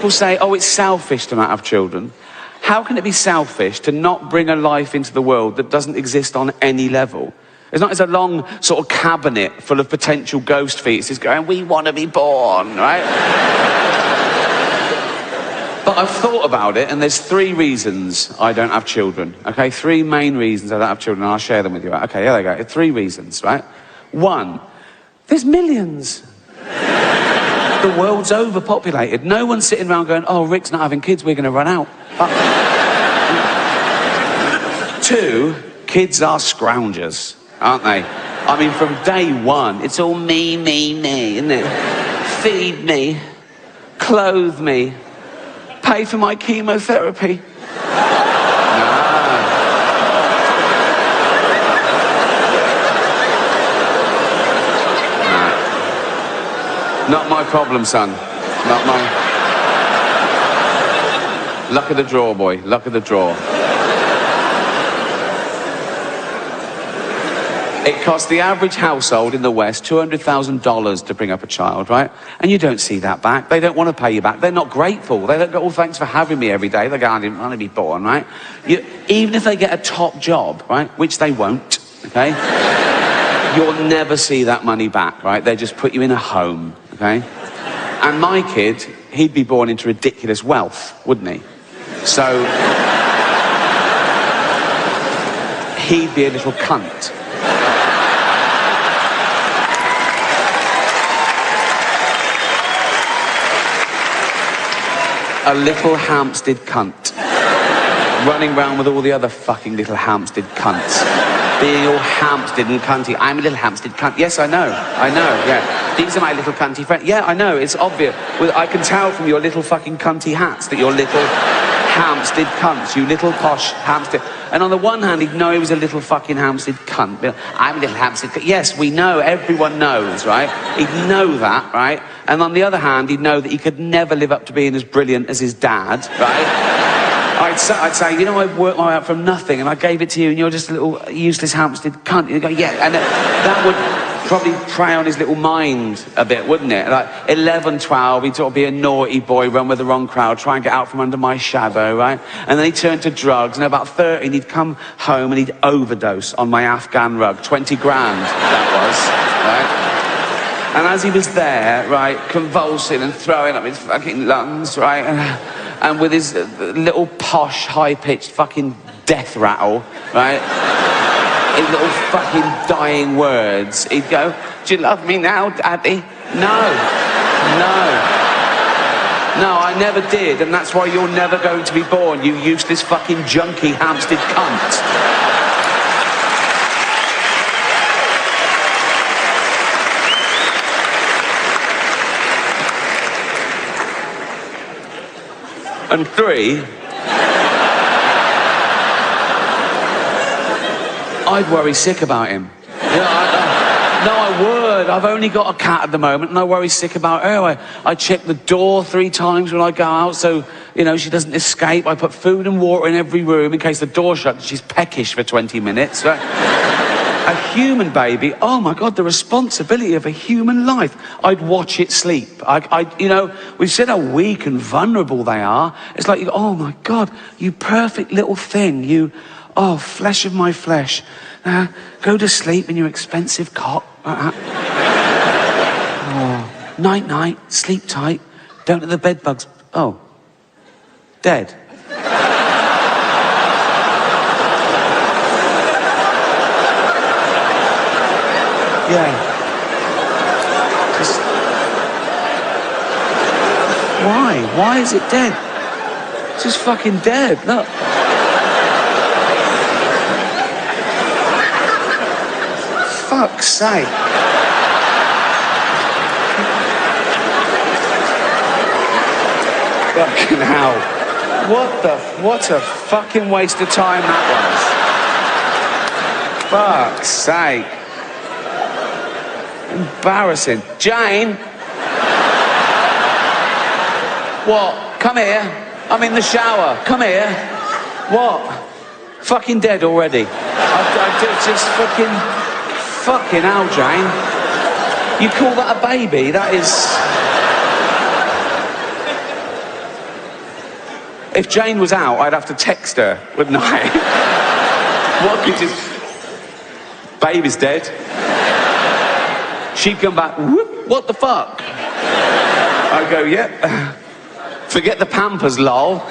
people say, oh, it's selfish to not have children, how can it be selfish to not bring a life into the world that doesn't exist on any level? It's not as a long sort of cabinet full of potential ghost fetuses going, we want to be born, right? But I've thought about it, and there's 3 reasons I don't have children, okay? 3 main reasons I don't have children, and I'll share them with you. Right? Okay, here they go. 3 reasons, right? 1, there's millions. The world's overpopulated. No one's sitting around going, oh, Rick's not having kids, we're going to run out. 2, kids are scroungers, aren't they? I mean, from day 1, it's all me, isn't it? Feed me, clothe me, pay for my chemotherapy. Not my problem, son. Not my... Luck of the draw, boy. Luck of the draw. It costs the average household in the West $200,000 to bring up a child, right? And you don't see that back. They don't want to pay you back. They're not grateful. They don't go, oh, thanks for having me every day. They go, I didn't want to be born, right? Even if they get a top job, right, which they won't, okay? You'll never see that money back, right? They just put you in a home, okay? And my kid, he'd be born into ridiculous wealth, wouldn't he? So, he'd be a little cunt. A little Hampstead cunt. Running around with all the other fucking little Hampstead cunts. Being all Hampstead and cunty. I'm a little Hampstead cunt. Yes, I know, yeah. These are my little cunty friends. Yeah, I know, it's obvious. Well, I can tell from your little fucking cunty hats that you're little Hampstead cunts, you little posh Hampstead. And on the one hand, he'd know he was a little fucking Hampstead cunt. I'm a little Hampstead cunt. Yes, we know, everyone knows, right? He'd know that, right? And on the other hand, he'd know that he could never live up to being as brilliant as his dad, right? I'd say, you know, I worked my way up from nothing and I gave it to you and you're just a little useless Hampstead cunt. You'd go, yeah, and that would probably prey on his little mind a bit, wouldn't it? Like 11, 12, he'd sort of be a naughty boy, run with the wrong crowd, try and get out from under my shadow, right? And then he'd turn to drugs, and about 13, he'd come home and he'd overdose on my Afghan rug. 20 grand, that was, right? And as he was there, right, convulsing and throwing up his fucking lungs, right, and with his little posh, high-pitched fucking death rattle, right, his little fucking dying words, he'd go, do you love me now, Daddy? No, I never did, and that's why you're never going to be born, you useless fucking junkie Hampstead cunt. And 3, I'd worry sick about him. No, I would. I've only got a cat at the moment and I worry sick about her. I check the door 3 times when I go out so, you know, she doesn't escape. I put food and water in every room in case the door's shut and she's peckish for 20 minutes. Right? A human baby, oh my God, the responsibility of a human life. I'd watch it sleep. You know, we've said how weak and vulnerable they are. It's like, oh my God, you perfect little thing. You, oh, flesh of my flesh. Go to sleep in your expensive cot. Oh, night, night, sleep tight. Don't let the bed bugs. Oh, dead. Yeah. Just... Why? Why is it dead? It's just fucking dead, look. Fuck's sake. Fucking hell. What a fucking waste of time that was. Fuck's sake. Embarrassing. Jane? What? Come here. I'm in the shower. Come here. What? Fucking dead already. I just fucking hell, Jane. You call that a baby? That is... If Jane was out, I'd have to text her, wouldn't I? What could you... Baby's dead. She'd come back, whoop, what the fuck? I'd go, yep. Forget the Pampers, lol.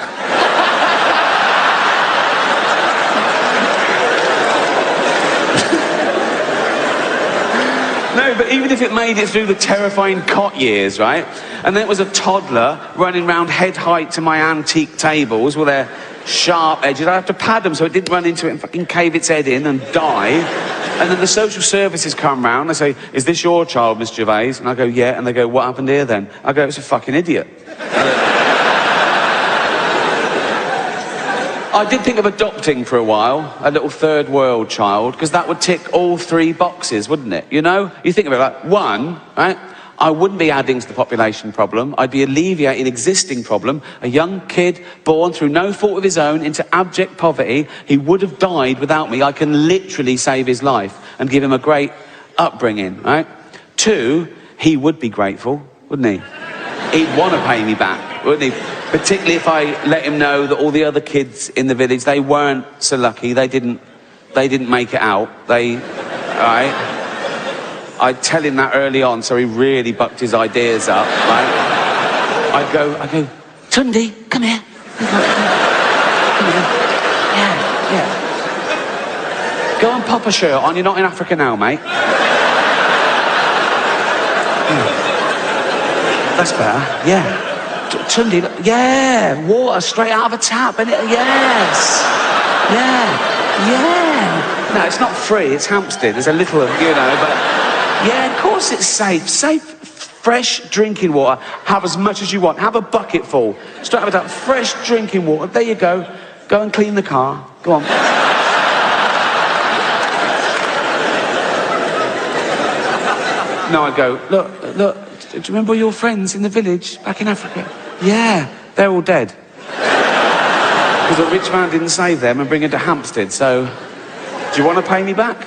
No, but even if it made it through the terrifying cot years, right? And then it was a toddler running around head height to my antique tables with their sharp edges. I'd have to pad them so it didn't run into it and fucking cave its head in and die. And then the social services come round. They say, is this your child, Miss Gervais? And I go, yeah. And they go, what happened here then? I go, it's a fucking idiot. I did think of adopting for a while, a little third world child, because that would tick all 3 boxes, wouldn't it? You know? You think of it like, 1, right? I wouldn't be adding to the population problem. I'd be alleviating an existing problem. A young kid born through no fault of his own into abject poverty. He would have died without me. I can literally save his life and give him a great upbringing, right? 2, he would be grateful, wouldn't he? He'd want to pay me back, wouldn't he? Particularly if I let him know that all the other kids in the village, they weren't so lucky. They didn't make it out. Right? I'd tell him that early on, so he really bucked his ideas up, right? I'd go, Tundi, come here. Come here. Yeah. Go and pop a shirt on. You're not in Africa now, mate. Yeah. That's better. Yeah. Tundi, yeah. Water straight out of a tap, and yes. Yeah. No, it's not free. It's Hampstead. There's a little, but. Yeah, of course it's safe. Safe, fresh drinking water. Have as much as you want. Have a bucket full. Straight out of that fresh drinking water. There you go. Go and clean the car. Go on. No, I'd go, look, do you remember your friends in the village back in Africa? Yeah, they're all dead. Because a rich man didn't save them and bring them to Hampstead, so... Do you want to pay me back?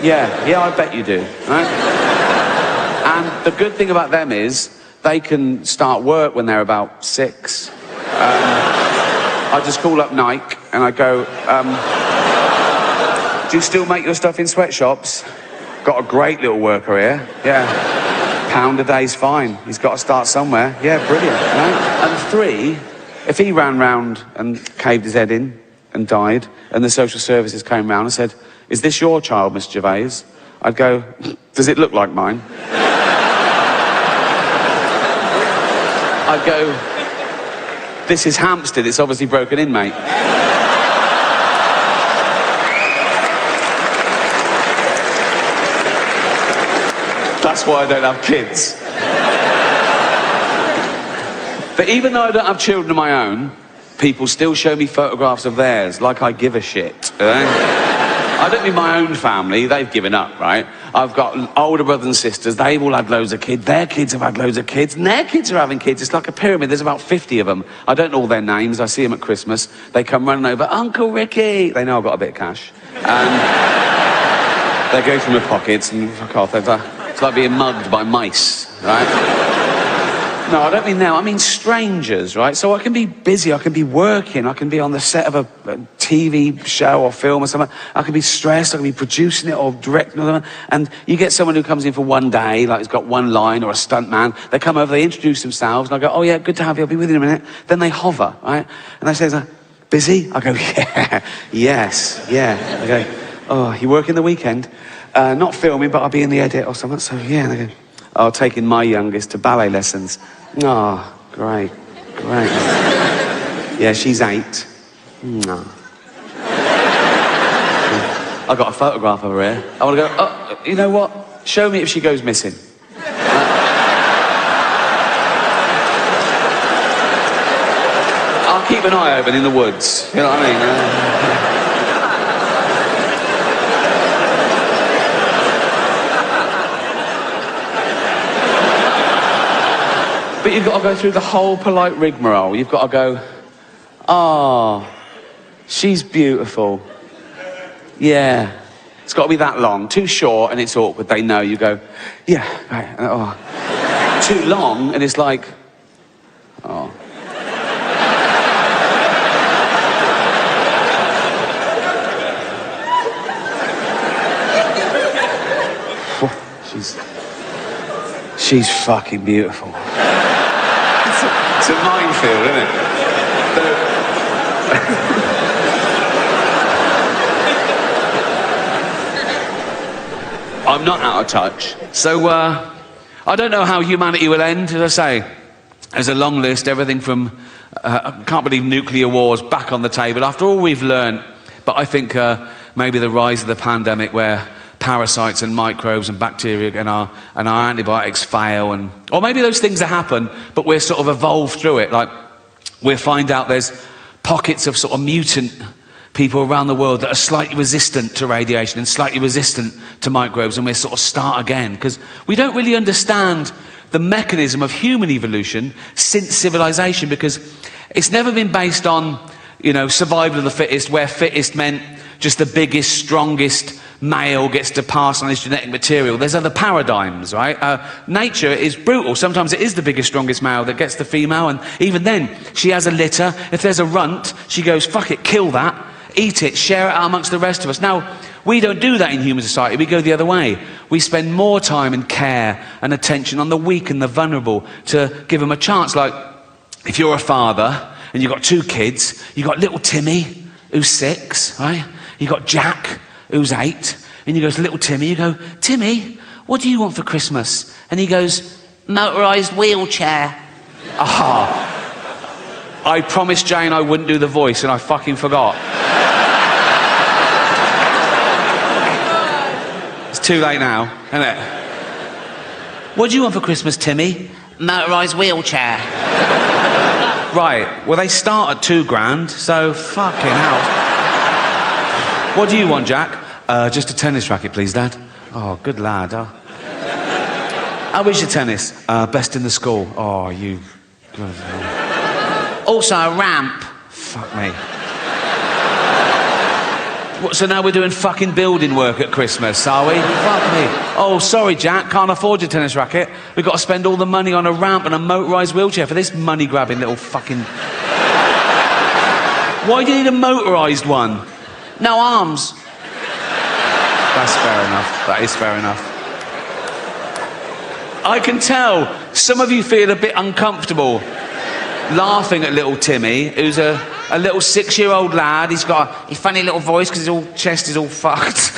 Yeah, I bet you do, right? And the good thing about them is they can start work when they're about 6. I just call up Nike and I go, do you still make your stuff in sweatshops? Got a great little worker here, yeah. £1 a day's fine. He's got to start somewhere. Yeah, brilliant, right? And 3, if he ran round and caved his head in and died and the social services came round and said, is this your child, Miss Gervais? I'd go, does it look like mine? I'd go, this is Hampstead, it's obviously broken in, mate. That's why I don't have kids. But even though I don't have children of my own, people still show me photographs of theirs, like I give a shit. I don't mean my own family, they've given up, right? I've got older brothers and sisters, they've all had loads of kids, their kids have had loads of kids, and their kids are having kids. It's like a pyramid, there's about 50 of them. I don't know all their names, I see them at Christmas. They come running over, Uncle Ricky! They know I've got a bit of cash. And they go through my pockets and fuck off. It's like being mugged by mice, right? No, I don't mean them, I mean strangers, right? So I can be busy, I can be working, I can be on the set of a TV show or film or something. I can be stressed, I can be producing it or directing it. And you get someone who comes in for one day, like he's got one line or a stunt man. They come over, they introduce themselves, and I go, oh yeah, good to have you, I'll be with you in a minute. Then they hover, right? And they say, busy? I go, yeah, yes, yeah. I go, oh, you working the weekend? Not filming, but I'll be in the edit or something. So yeah, and they go, oh, taking my youngest to ballet lessons. Oh, great. Yeah, she's 8. No. I got a photograph of her here. I want to go, oh, you know what? Show me if she goes missing. I'll keep an eye open in the woods. You know what I mean? But you've got to go through the whole polite rigmarole. You've got to go, oh, she's beautiful. Yeah. It's got to be that long. Too short and it's awkward. They know. You go, yeah, right. Oh. Too long and it's like, oh. She's fucking beautiful. It's a minefield, isn't it? I'm not out of touch. So, I don't know how humanity will end, as I say. There's a long list, everything from, I can't believe nuclear wars back on the table, after all we've learned. But I think maybe the rise of the pandemic where parasites and microbes and bacteria and our antibiotics fail, or maybe those things that happen, but we're sort of evolved through it. Like, we'll find out there's pockets of sort of mutant people around the world that are slightly resistant to radiation and slightly resistant to microbes, and we'll sort of start again, because we don't really understand the mechanism of human evolution since civilization, because it's never been based on, you know, survival of the fittest, where fittest meant just the biggest, strongest male gets to pass on his genetic material. There's other paradigms, right? Nature is brutal. Sometimes it is the biggest, strongest male that gets the female, and even then, she has a litter. If there's a runt, she goes, fuck it, kill that, eat it, share it out amongst the rest of us. Now, we don't do that in human society. We go the other way. We spend more time and care and attention on the weak and the vulnerable to give them a chance. Like, if you're a father and you've got 2 kids, you've got little Timmy, who's 6, right? You've got Jack, who's 8, and you go to little Timmy, you go, Timmy, what do you want for Christmas? And he goes, motorised wheelchair. Ah, I promised Jane I wouldn't do the voice, and I fucking forgot. It's too late now, isn't it? What do you want for Christmas, Timmy? Motorised wheelchair. Right, well, they start at £2,000, so fucking hell. What do you want, Jack? Just a tennis racket, please, Dad. Oh, good lad. How is your tennis? Best in the school. Oh, you... Also a ramp. Fuck me. What, so now we're doing fucking building work at Christmas, are we? Fuck me. Oh, sorry, Jack, can't afford your tennis racket. We've got to spend all the money on a ramp and a motorised wheelchair for this money-grabbing little fucking... Why do you need a motorised one? No arms. That's fair enough. That is fair enough. I can tell some of you feel a bit uncomfortable laughing at little Timmy, who's a little 6-year-old lad. He's got a funny little voice because his whole chest is all fucked.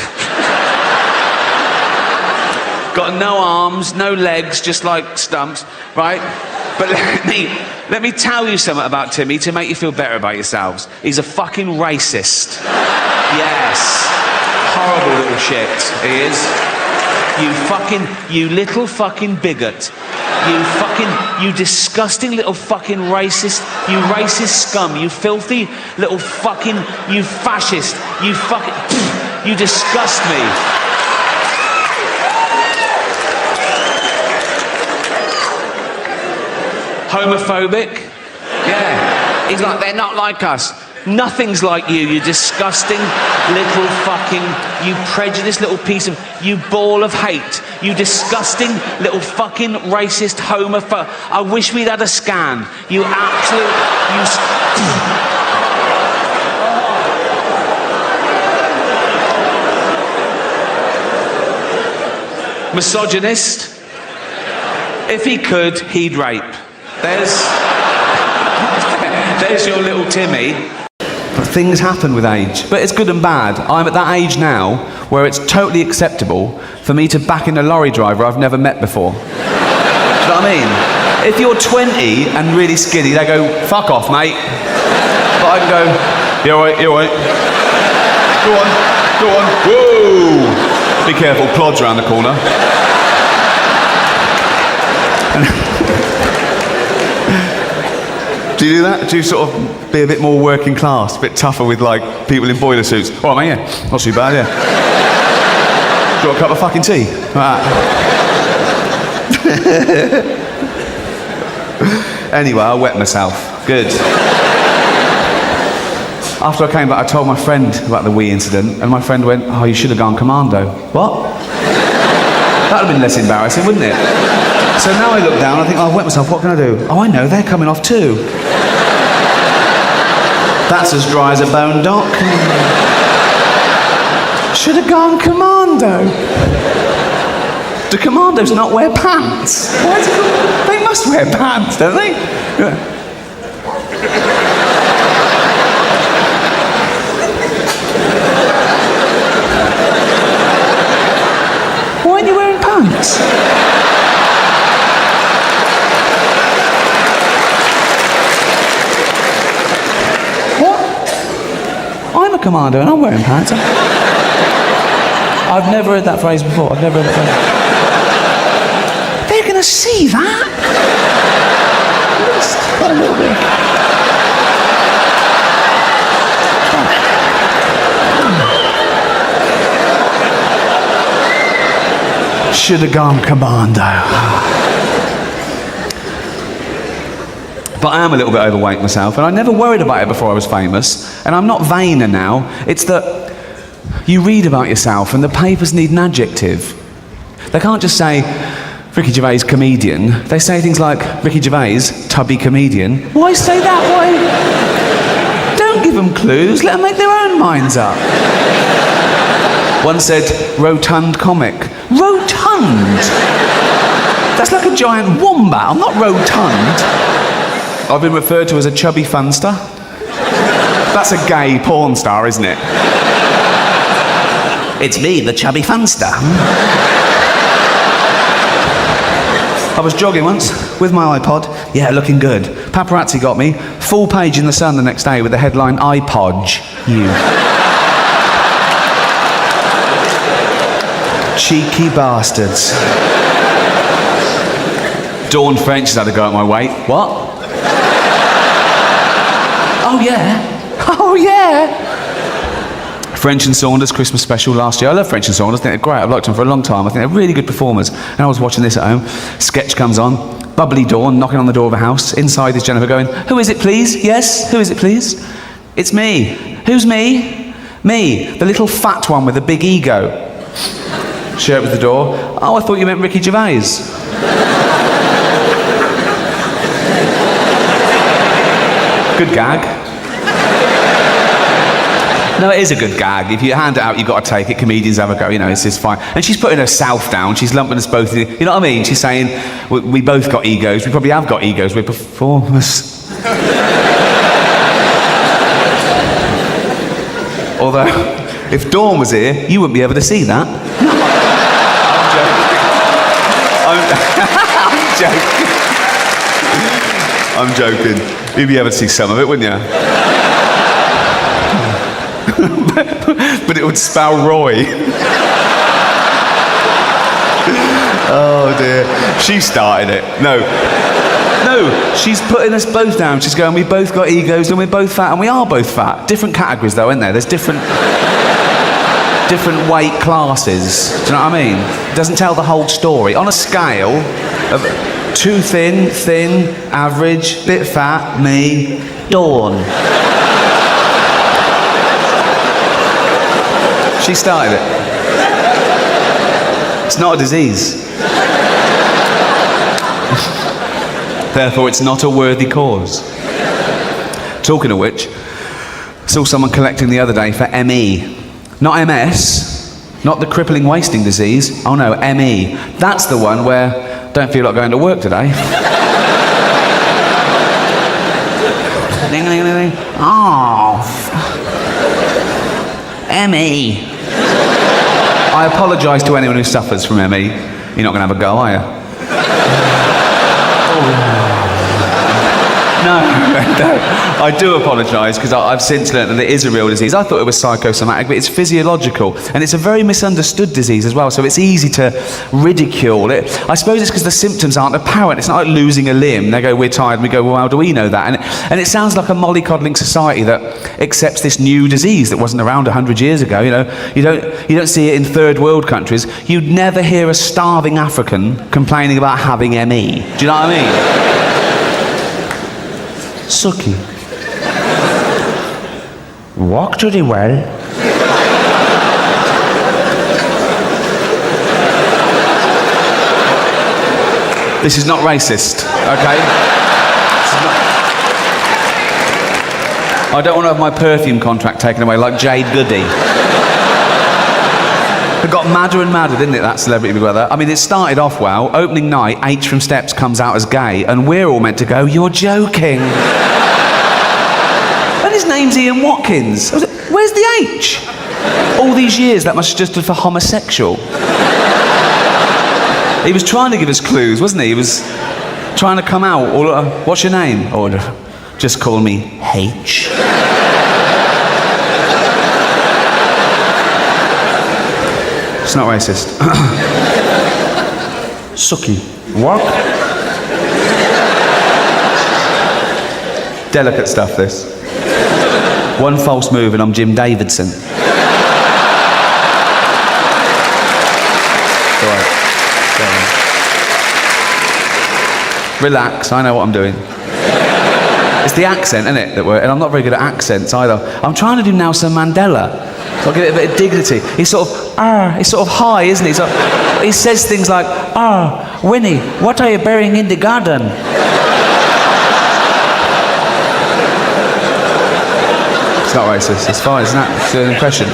Got no arms, no legs, just like stumps, right? But let me tell you something about Timmy to make you feel better about yourselves. He's a fucking racist. Yes. Horrible little shit, he is. You little fucking bigot. You disgusting little fucking racist, you racist scum, you filthy little fucking, you fascist, you fucking, you disgust me. Homophobic? Yeah. He's like, they're not like us. Nothing's like you disgusting little fucking, you prejudiced little piece of, you ball of hate, you disgusting little fucking racist homophobe. I wish we'd had a scan. You absolute, you... Misogynist. If he could, he'd rape. There's your little Timmy. But things happen with age. But it's good and bad. I'm at that age now where it's totally acceptable for me to back in a lorry driver I've never met before. Do you know what I mean? If you're 20 and really skinny, they go, fuck off, mate. But I can go, you're all right, you're all right. Go on. Whoa! Be careful, Plod's around the corner. Do you do that? Do you sort of be a bit more working class, a bit tougher with, like, people in boiler suits? All right, mate, yeah. Not too bad, yeah. Do you want a cup of fucking tea? Right. Anyway, I wet myself. Good. After I came back, I told my friend about the wee incident, and my friend went, oh, you should have gone commando. What? That would have been less embarrassing, wouldn't it? So now I look down, I think, oh, I've wet myself, what can I do? Oh, I know, they're coming off too. That's as dry as a bone, Doc. Should have gone commando. Do commandos not wear pants? Why is it called? They must wear pants, don't they? Yeah. Why aren't you wearing pants? What? I'm a commando and I'm wearing pants. I've never heard that phrase before. I've never heard that phrase. They're going to see that. A little bit. Should have gone commando. But I am a little bit overweight myself, and I never worried about it before I was famous. And I'm not vainer now. It's that you read about yourself, and the papers need an adjective. They can't just say, Ricky Gervais, comedian. They say things like, Ricky Gervais, tubby comedian. Why say that? Why? Don't give them clues. Let them make their own minds up. One said, rotund comic. Rotund? That's like a giant wombat. I'm not rotund. I've been referred to as a chubby funster. That's a gay porn star, isn't it? It's me, the chubby funster. I was jogging once with my iPod. Yeah, looking good. Paparazzi got me. Full page in the Sun the next day with the headline, iPodge you. Cheeky bastards. Dawn French has had a go at my weight. What? Oh yeah. Oh yeah. French and Saunders Christmas special last year. I love French and Saunders. I think they're great. I've liked them for a long time. I think they're really good performers. And I was watching this at home. Sketch comes on. Bubbly Dawn knocking on the door of a house. Inside is Jennifer going, "Who is it, please? Yes, who is it, please? It's me. Who's me? Me, the little fat one with the big ego." She opens the door. "Oh, I thought you meant Ricky Gervais." Good gag. No, it is a good gag. If you hand it out, you've got to take it. Comedians have a go, you know, it's fine. And she's putting herself down. She's lumping us both in. You know what I mean? She's saying, we both got egos. We probably have got egos. We're performers. Although, if Dawn was here, you wouldn't be able to see that. I'm joking. I'm joking. You'd be able to see some of it, wouldn't you? But it would spell Roy. Oh dear. She started it. No, she's putting us both down. She's going, we both got egos and we're both fat, and we are both fat. Different categories though, isn't there? There's different weight classes. Do you know what I mean? It doesn't tell the whole story. On a scale of too thin, average, bit fat, me, Dawn. She started it. It's not a disease. Therefore, it's not a worthy cause. Talking of which, I saw someone collecting the other day for ME. Not MS, not the crippling wasting disease. Oh no, ME. That's the one where I don't feel like going to work today. Ding, ding, ding, ding. Oh. ME. I apologise to anyone who suffers from ME. You're not going to have a go, are you? No, I do apologise because I've since learnt that it is a real disease. I thought it was psychosomatic, but it's physiological, and it's a very misunderstood disease as well, so it's easy to ridicule it. I suppose it's because the symptoms aren't apparent. It's not like losing a limb. They go, we're tired, and we go, well, how do we know that? And it sounds like a mollycoddling society that accepts this new disease that wasn't around 100 years ago. You know, you don't see it in third world countries. You'd never hear a starving African complaining about having ME. Do you know what I mean? Sucky. Walked really well. This is not racist, okay? I don't want to have my perfume contract taken away like Jade Goody. It got madder and madder, didn't it, that Celebrity Big Brother? I mean, it started off well. Opening night, H from Steps comes out as gay, and we're all meant to go, "You're joking." And his name's Ian Watkins. I was like, where's the H? All these years, that must have just stood for homosexual. He was trying to give us clues, wasn't he? He was trying to come out. Or, what's your name? Or just call me H. It's not racist. Sucky. What? Delicate stuff, this. One false move and I'm Jim Davidson. Relax, I know what I'm doing. It's the accent, isn't it? And I'm not very good at accents either. I'm trying to do Nelson Mandela. So I'll give it a bit of dignity. He's sort of high, isn't he? He says things like, Winnie, what are you burying in the garden? It's not racist, it's fine, isn't it? It's an impression.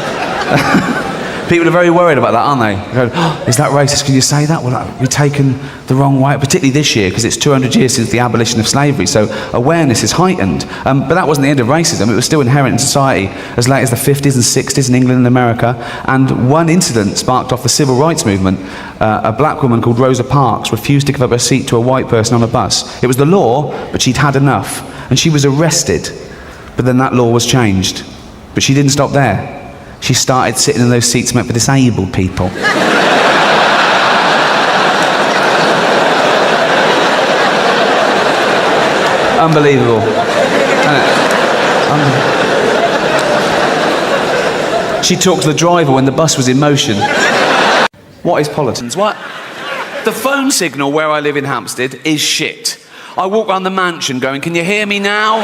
People are very worried about that, aren't they? They go, is that racist? Can you say that? Well, we're taken the wrong way, particularly this year, because it's 200 years since the abolition of slavery, so awareness is heightened. But that wasn't the end of racism. It was still inherent in society as late as the 50s and 60s in England and America. And one incident sparked off the civil rights movement. A black woman called Rosa Parks refused to give up her seat to a white person on a bus. It was the law, but she'd had enough. And she was arrested. But then that law was changed. But she didn't stop there. She started sitting in those seats meant for disabled people. Unbelievable. She talked to the driver when the bus was in motion. What is politics? What? The phone signal where I live in Hampstead is shit. I walk around the mansion going, "Can you hear me now?"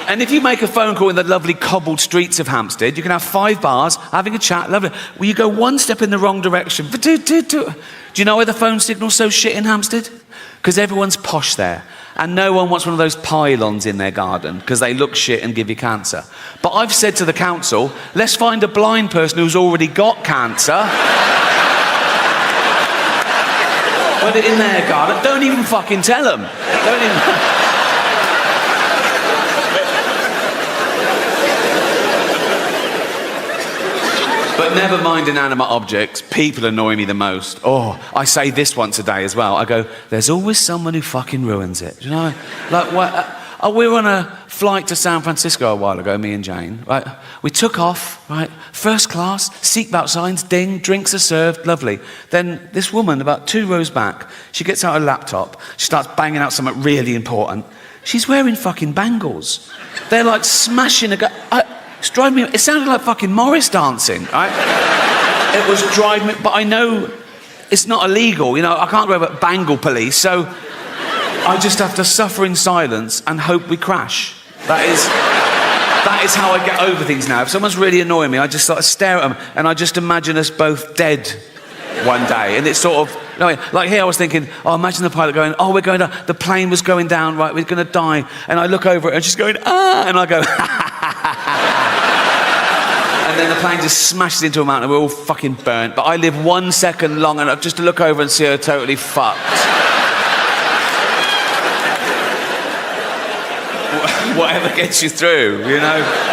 And if you make a phone call in the lovely cobbled streets of Hampstead, you can have 5 bars, having a chat, lovely. Well, you go one step in the wrong direction. Do you know why the phone signal's so shit in Hampstead? Because everyone's posh there. And no one wants one of those pylons in their garden, because they look shit and give you cancer. But I've said to the council, let's find a blind person who's already got cancer. Put it in their garden. Don't even fucking tell them. Don't even... But never mind inanimate objects, people annoy me the most. Oh, I say this once a day as well. I go, there's always someone who fucking ruins it. Do you know? Like, we were on a flight to San Francisco a while ago, me and Jane. Right? We took off, right? First class, seatbelt signs, ding, drinks are served, lovely. Then this woman, about 2 rows back, she gets out her laptop, she starts banging out something really important. She's wearing fucking bangles. They're like smashing a it's driving me... It sounded like fucking Morris dancing, right? It was driving me... But I know it's not illegal, you know, I can't go over bangle police, so I just have to suffer in silence and hope we crash. That is how I get over things now. If someone's really annoying me, I just sort of stare at them and I just imagine us both dead one day. And it's sort of... You know, like here I was thinking, oh, imagine the pilot going, oh, we're going to... The plane was going down, right, we're going to die. And I look over it and she's going, ah, and I go, and then the plane just smashes into a mountain and we're all fucking burnt. But I live 1 second long enough just to look over and see her totally fucked. Whatever gets you through, you know?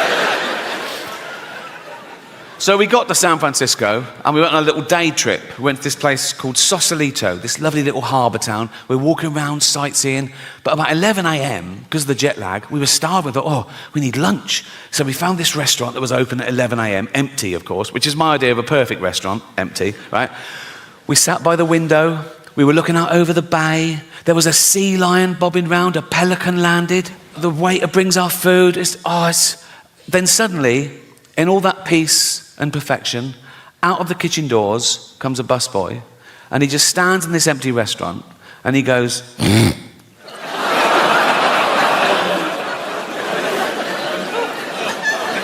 So we got to San Francisco and we went on a little day trip. We went to this place called Sausalito, this lovely little harbour town. We're walking around sightseeing, but about 11 a.m, because of the jet lag, we were starving. We thought, oh, we need lunch. So we found this restaurant that was open at 11 a.m, empty, of course, which is my idea of a perfect restaurant, empty, right? We sat by the window, we were looking out over the bay. There was a sea lion bobbing round, a pelican landed. The waiter brings our food. Then suddenly, in all that peace and perfection, out of the kitchen doors comes a busboy, and he just stands in this empty restaurant, and he goes,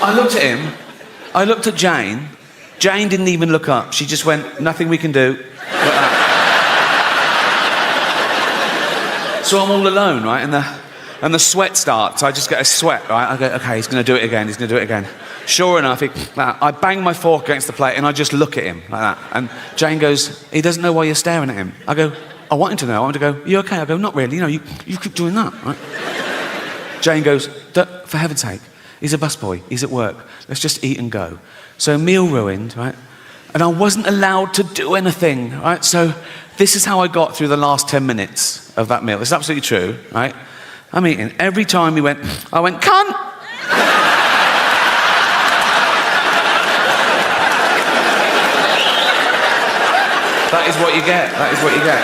I looked at him, I looked at Jane. Jane didn't even look up. She just went, nothing we can do. So I'm all alone, right? And the sweat starts. I just get a sweat, right? I go, okay, he's going to do it again. He's going to do it again. Sure enough, I bang my fork against the plate and I just look at him like that. And Jane goes, he doesn't know why you're staring at him. I go, I want him to know. I want to go, you okay? I go, not really. You keep doing that, right? Jane goes, for heaven's sake, he's a busboy. He's at work. Let's just eat and go. So meal ruined, right? And I wasn't allowed to do anything, right? So this is how I got through the last 10 minutes of that meal. It's absolutely true, right? I'm eating. Every time I went, cunt! That is what you get. That is what you get.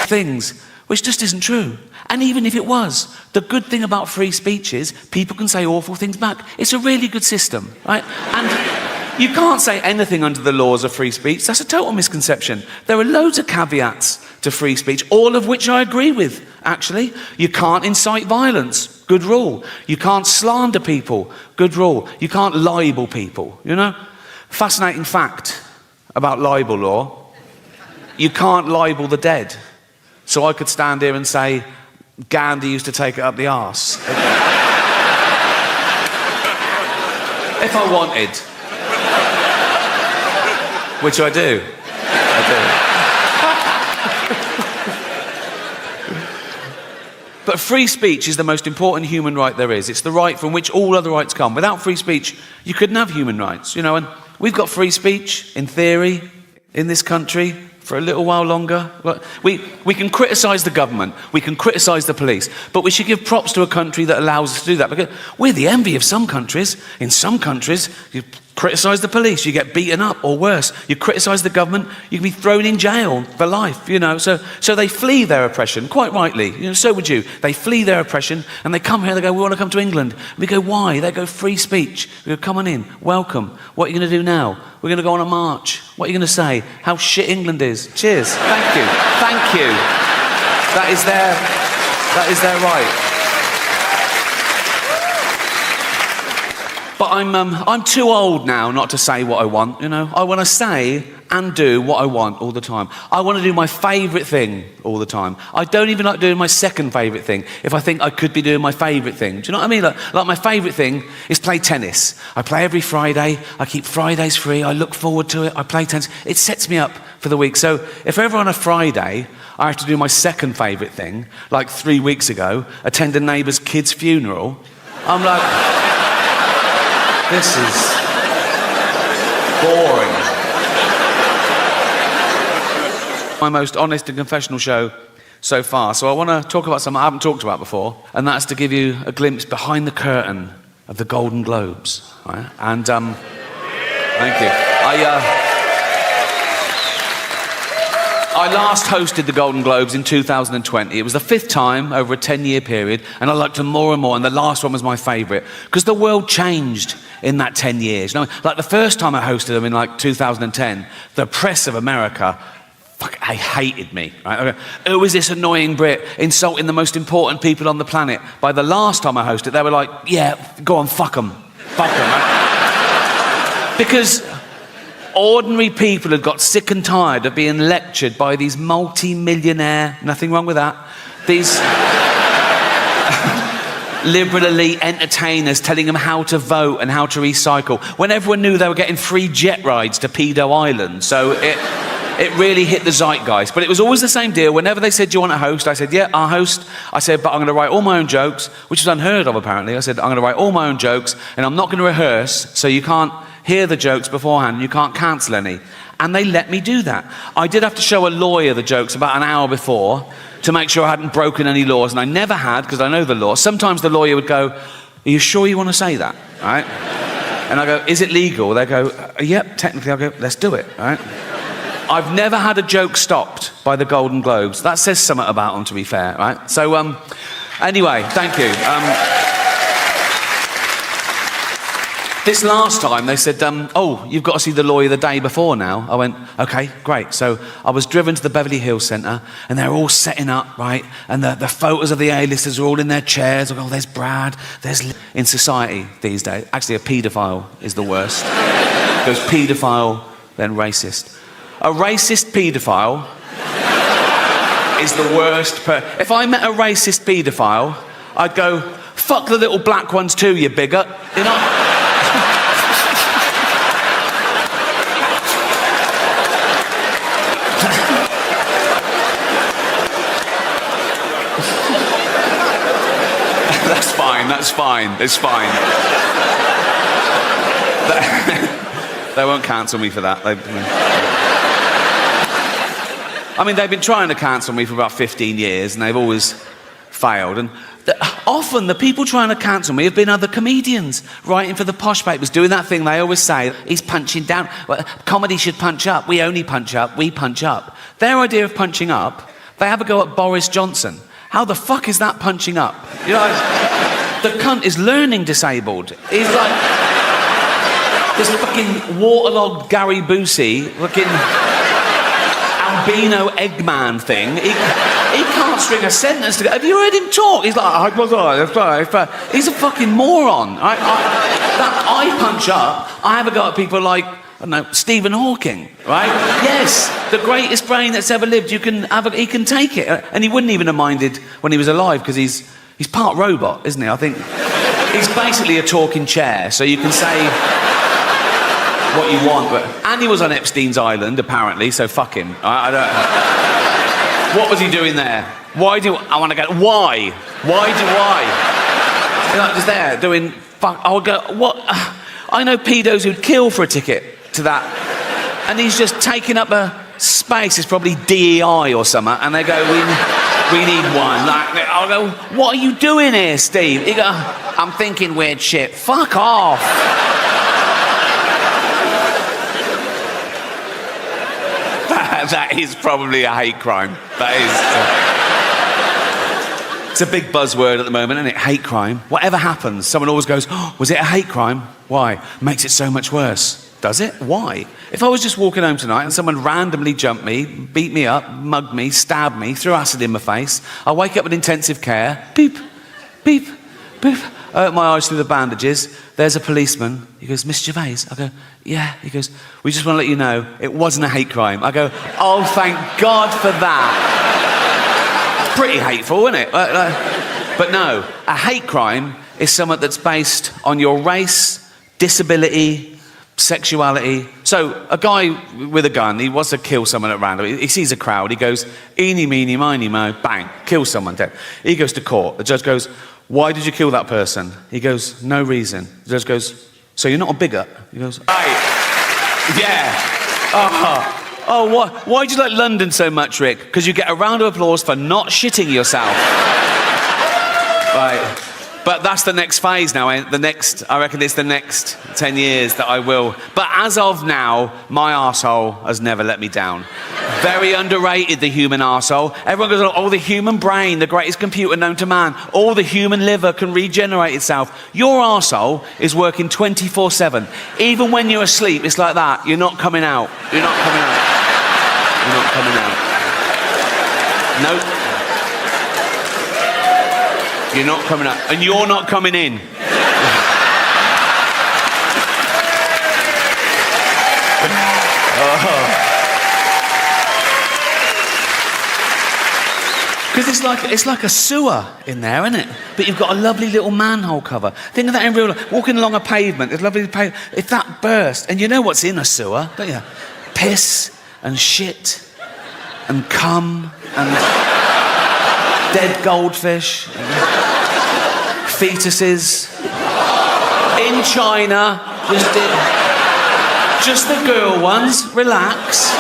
Things which just isn't true. And even if it was, the good thing about free speech is people can say awful things back. It's a really good system, right? And you can't say anything under the laws of free speech. That's a total misconception. There are loads of caveats to free speech, all of which I agree with, actually. You can't incite violence. Good rule. You can't slander people. Good rule. You can't libel people, you know? Fascinating fact about libel law. You can't libel the dead. So I could stand here and say, Gandhi used to take it up the arse. If I wanted. Which I do. But free speech is the most important human right there is. It's the right from which all other rights come. Without free speech, you couldn't have human rights, you know, and we've got free speech, in theory, in this country, for a little while longer. We can criticise the government, we can criticise the police, but we should give props to a country that allows us to do that, because we're the envy of some countries. In some countries, you criticise the police, you get beaten up, or worse. You criticise the government, you can be thrown in jail for life, you know. So they flee their oppression, quite rightly. You know, so would you. They flee their oppression, and they come here, they go, we want to come to England. We go, why? They go, free speech. We go, come on in, welcome. What are you going to do now? We're going to go on a march. What are you going to say? How shit England is. Cheers. Thank you. Thank you. That is their right. But I'm too old now not to say what I want, you know. I want to say and do what I want all the time. I want to do my favourite thing all the time. I don't even like doing my second favourite thing if I think I could be doing my favourite thing. Do you know what I mean? Like my favourite thing is play tennis. I play every Friday. I keep Fridays free. I look forward to it. I play tennis. It sets me up for the week. So if ever on a Friday I have to do my second favourite thing, like 3 weeks ago, attend a neighbour's kid's funeral, I'm like... This is boring. My most honest and confessional show so far. So I want to talk about something I haven't talked about before, and that's to give you a glimpse behind the curtain of the Golden Globes. Right? And thank you. I last hosted the Golden Globes in 2020. It was the 5th time over a 10-year period, and I liked them more and more, and the last one was my favourite, because the world changed in that 10 years. You know, like the first time I hosted them in like 2010, the press of America, they hated me. Right? Who was this annoying Brit insulting the most important people on the planet? By the last time I hosted, they were like, yeah, go on, fuck them. Fuck them. Right? Because... ordinary people had got sick and tired of being lectured by these multi-millionaire, nothing wrong with that, these liberal elite entertainers telling them how to vote and how to recycle, when everyone knew they were getting free jet rides to Pedo Island. So it really hit the zeitgeist. But it was always the same deal. Whenever they said, do you want to host? I said, yeah, I'll host. I said, but I'm going to write all my own jokes, which is unheard of apparently. I said, I'm going to write all my own jokes, and I'm not going to rehearse, so you can't hear the jokes beforehand, you can't cancel any. And they let me do that. I did have to show a lawyer the jokes about an hour before to make sure I hadn't broken any laws, and I never had, because I know the law. Sometimes the lawyer would go, are you sure you want to say that? Right? And I go, is it legal? They go, yep, technically. I go, let's do it. Right? I've never had a joke stopped by the Golden Globes. That says something about them, to be fair, right? So, anyway, thank you. This last time, they said, oh, you've got to see the lawyer the day before now. I went, okay, great. So I was driven to the Beverly Hills Centre, and they're all setting up, right? And the photos of the A-listers are all in their chairs. I go, oh, there's Brad, there's... In society these days, actually a paedophile is the worst. Goes paedophile, then racist. A racist paedophile is the worst. If I met a racist paedophile, I'd go, Fuck the little black ones too, you bigot. You know? That's fine. It's fine. They won't cancel me for that. I mean, they've been trying to cancel me for about 15 years, and they've always failed. And often the people trying to cancel me have been other comedians writing for the posh papers, doing that thing they always say, he's punching down. Well, comedy should punch up. We only punch up. We punch up. Their idea of punching up, they have a go at Boris Johnson. How the fuck is that punching up? You know, the cunt is learning disabled. He's like this fucking waterlogged Gary Busey, fucking albino Eggman thing. He can't string a sentence together. Have you heard him talk? He's like, he's a fucking moron. That I punch up. I have a go at people like, I don't know, Stephen Hawking, right? Yes, the greatest brain that's ever lived. He can take it, and he wouldn't even have minded when he was alive because he's part robot, isn't he? I think he's basically a talking chair, so you can say what you want. And he was on Epstein's island, apparently, so fuck him. I don't. What was he doing there? Why do I want to go? Why? Why? You're not just there doing fuck. I would go. What? I know pedos who'd kill for a ticket to that, and he's just taking up a space. It's probably DEI or something, and they go, we need one. Like, I'll go, what are you doing here, Steve? He go, I'm thinking weird shit. Fuck off. That is probably a hate crime. That is. It's a big buzzword at the moment, isn't it? Hate crime. Whatever happens, someone always goes, oh, was it a hate crime? Why? Makes it so much worse. Does it? Why? If I was just walking home tonight and someone randomly jumped me, beat me up, mugged me, stabbed me, threw acid in my face, I wake up in intensive care, beep, beep, beep. I open my eyes through the bandages. There's a policeman. He goes, Miss Gervais? I go, yeah. He goes, we just want to let you know it wasn't a hate crime. I go, oh, thank God for that. It's pretty hateful, isn't it? But no, a hate crime is something that's based on your race, disability, sexuality. So a guy with a gun, he wants to kill someone at random. He sees a crowd. He goes, eeny, meeny, miny, mo, bang, kills someone dead. He goes to court. The judge goes, why did you kill that person? He goes, no reason. The judge goes, so you're not a bigot? He goes, right. Yeah. Oh, why do you like London so much, Rick? Because you get a round of applause for not shitting yourself. Right. But that's the next phase now. I reckon it's the next 10 years that I will. But as of now, my arsehole has never let me down. Very underrated, the human arsehole. Everyone goes, oh, the human brain, the greatest computer known to man. Oh, the human liver can regenerate itself. Your arsehole is working 24/7. Even when you're asleep, it's like that. You're not coming out. You're not coming out. You're not coming out. Nope. You're not coming up, and you're not coming in. Because it's like a sewer in there, isn't it? But you've got a lovely little manhole cover. Think of that in real life. Walking along a pavement, it's lovely pavement. If that burst, and you know what's in a sewer, don't you? Piss and shit and cum and dead goldfish. Fetuses in China, just the girl ones. Relax.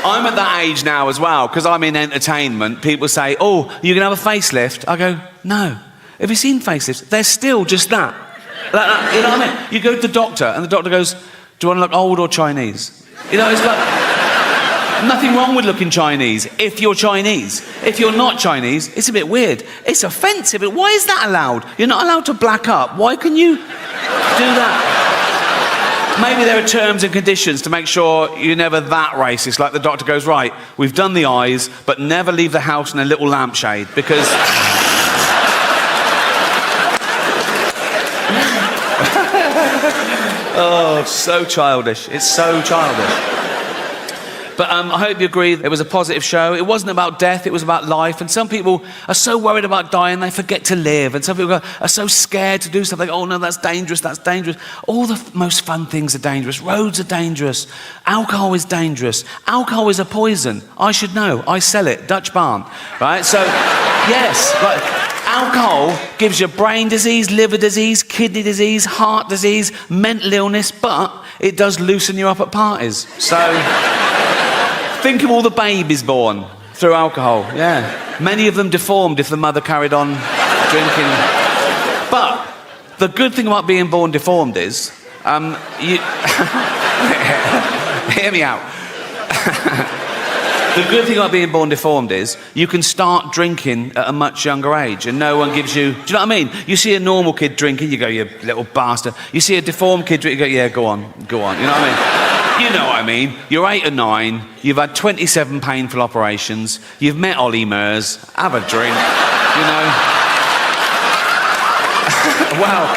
I'm at that age now as well because I'm in entertainment. People say, "Oh, you can have a facelift." I go, "No." Have you seen facelifts? They're still just that. Like that. You know what I mean? You go to the doctor, and the doctor goes, "Do you want to look old or Chinese?" You know, it's like. Nothing wrong with looking Chinese if you're Chinese. If you're not Chinese, it's a bit weird. It's offensive. Why is that allowed? You're not allowed to black up. Why can you do that? Maybe there are terms and conditions to make sure you're never that racist. Like the doctor goes, right, we've done the eyes, but never leave the house in a little lampshade because... Oh, so childish. It's so childish. But I hope you agree it was a positive show. It wasn't about death, it was about life. And some people are so worried about dying, they forget to live. And some people are so scared to do something. Oh, no, that's dangerous, that's dangerous. All the most fun things are dangerous. Roads are dangerous. Alcohol is dangerous. Alcohol is a poison. I should know. I sell it. Dutch barn. Right? So, yes. Like, alcohol gives you brain disease, liver disease, kidney disease, heart disease, mental illness, but it does loosen you up at parties. So... think of all the babies born through alcohol, yeah. Many of them deformed if the mother carried on drinking. But the good thing about being born deformed is, you... hear me out. The good thing about being born deformed is you can start drinking at a much younger age and no one gives you... Do you know what I mean? You see a normal kid drinking, you go, you little bastard. You see a deformed kid drinking, you go, yeah, go on. You know what I mean? You know what I mean. You're 8 or 9, you've had 27 painful operations, you've met Ollie Murs, have a drink, you know. Well,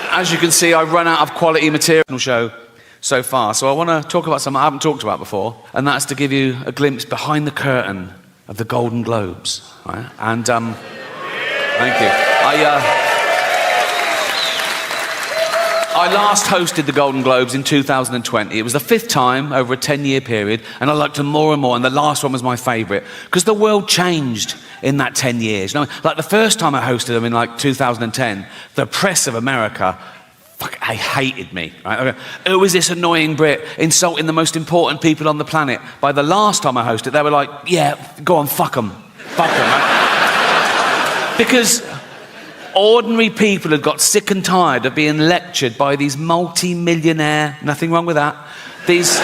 as you can see, I've run out of quality material show so far, so I want to talk about something I haven't talked about before, and that's to give you a glimpse behind the curtain of the Golden Globes, right? And, thank you. I last hosted the Golden Globes in 2020. It was the 5th time over a 10-year period, and I liked them more and more, and the last one was my favourite, because the world changed in that 10 years. You know, like the first time I hosted them in like 2010, the press of America, they hated me. Right? Who was this annoying Brit insulting the most important people on the planet? By the last time I hosted, they were like, yeah, go on, fuck them. Fuck them, right? Because... ordinary people had got sick and tired of being lectured by these multi-millionaire, nothing wrong with that, these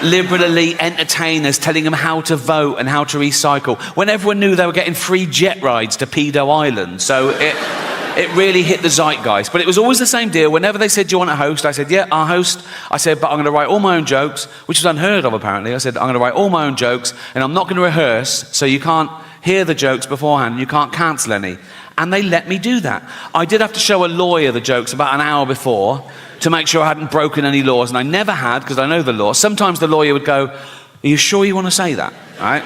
liberal elite entertainers telling them how to vote and how to recycle, when everyone knew they were getting free jet rides to Pedo Island. So it really hit the zeitgeist. But it was always the same deal. Whenever they said, do you want to host? I said, yeah, I'll host. I said, but I'm going to write all my own jokes, which was unheard of apparently. I said, I'm going to write all my own jokes and I'm not going to rehearse, so you can't hear the jokes beforehand, you can't cancel any. And they let me do that. I did have to show a lawyer the jokes about an hour before to make sure I hadn't broken any laws, and I never had, because I know the law. Sometimes the lawyer would go, are you sure you want to say that? Right?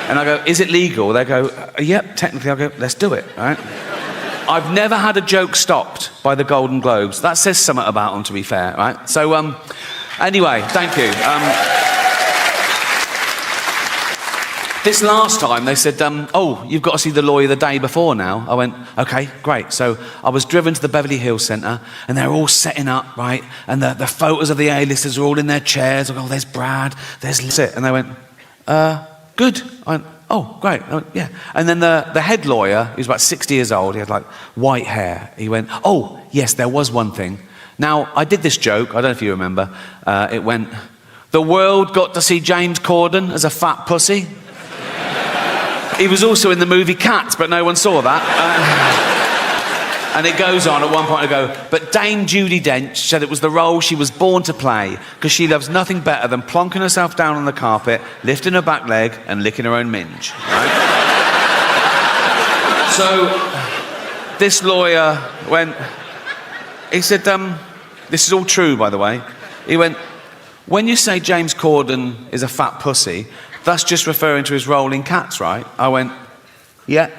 And I go, is it legal? They go, yep, technically. I go, let's do it. Right? I've never had a joke stopped by the Golden Globes. That says something about them, to be fair, right? So, anyway, thank you. This last time, they said, oh, you've got to see the lawyer the day before now. I went, okay, great. So I was driven to the Beverly Hills Centre, and they're all setting up, right? And the photos of the A-listers are all in their chairs. I go, oh, there's Brad, there's Liz. And they went, good. I went, oh, great. I went, yeah. And then the head lawyer, he was about 60 years old, he had like white hair. He went, oh, yes, there was one thing. Now, I did this joke, I don't know if you remember. It went, the world got to see James Corden as a fat pussy. He was also in the movie Cats, but no one saw that. And it goes on, at one point I go, but Dame Judi Dench said it was the role she was born to play because she loves nothing better than plonking herself down on the carpet, lifting her back leg and licking her own minge. Right? So this lawyer went, he said, this is all true, by the way. He went, when you say James Corden is a fat pussy, that's just referring to his role in Cats, right? I went, yeah.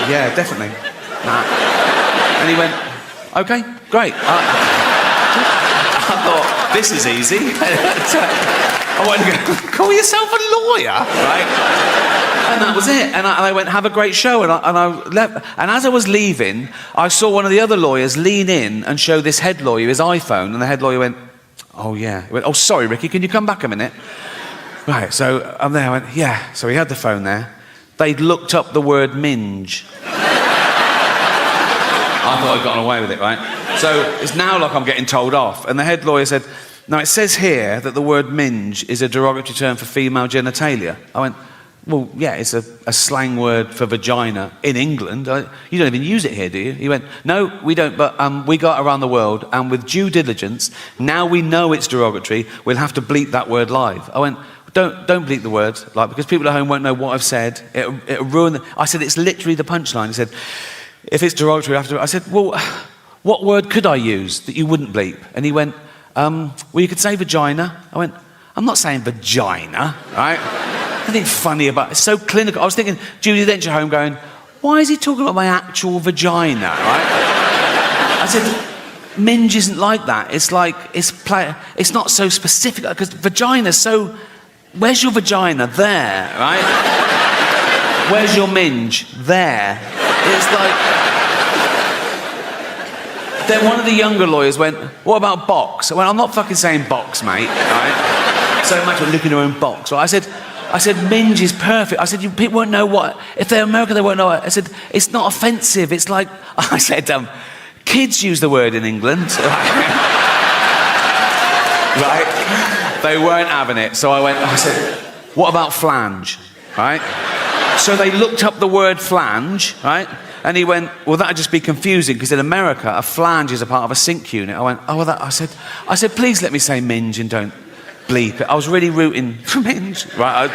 Yeah, definitely. Nah. And he went, okay, great. I thought, this is easy. I went to go, call yourself a lawyer, right? And that was it. And I went, have a great show. And I left. And as I was leaving, I saw one of the other lawyers lean in and show this head lawyer his iPhone. And the head lawyer went, oh, yeah. He went, oh, sorry, Ricky, can you come back a minute? Right, so I'm there. I went, yeah. So he had the phone there. They'd looked up the word minge. I thought I'd gotten away with it, right? So it's now like I'm getting told off. And the head lawyer said, now it says here that the word minge is a derogatory term for female genitalia. I went, well, yeah, it's a slang word for vagina in England. You don't even use it here, do you? He went, no, we don't, but we go around the world, and with due diligence, now we know it's derogatory, we'll have to bleep that word live. I went, don't bleep the word, like, because people at home won't know what I've said. It'll ruin I said, it's literally the punchline. He said, if it's derogatory, I have to... I said, well, what word could I use that you wouldn't bleep? And he went, well, you could say vagina. I went, I'm not saying vagina, right? Nothing funny about it. It's so clinical. I was thinking, Judy Dench at home going, why is he talking about my actual vagina, right? I said, minge isn't like that. It's like, it's not so specific, because vagina's so, where's your vagina? There, right? Where's your minge? There. It's like, then one of the younger lawyers went, what about box? I went, I'm not fucking saying box, mate, right? So much for looking at your own box, right? I said, minge is perfect. I said, people won't know what, if they're American, they won't know it. I said, it's not offensive. It's like, I said, kids use the word in England. Right? They weren't having it. So I said, what about flange? Right? So they looked up the word flange, right? And he went, well, that'd just be confusing, because in America, a flange is a part of a sink unit. I went, oh, well, I said, please let me say minge and don't bleep it. I was really rooting for minge, right?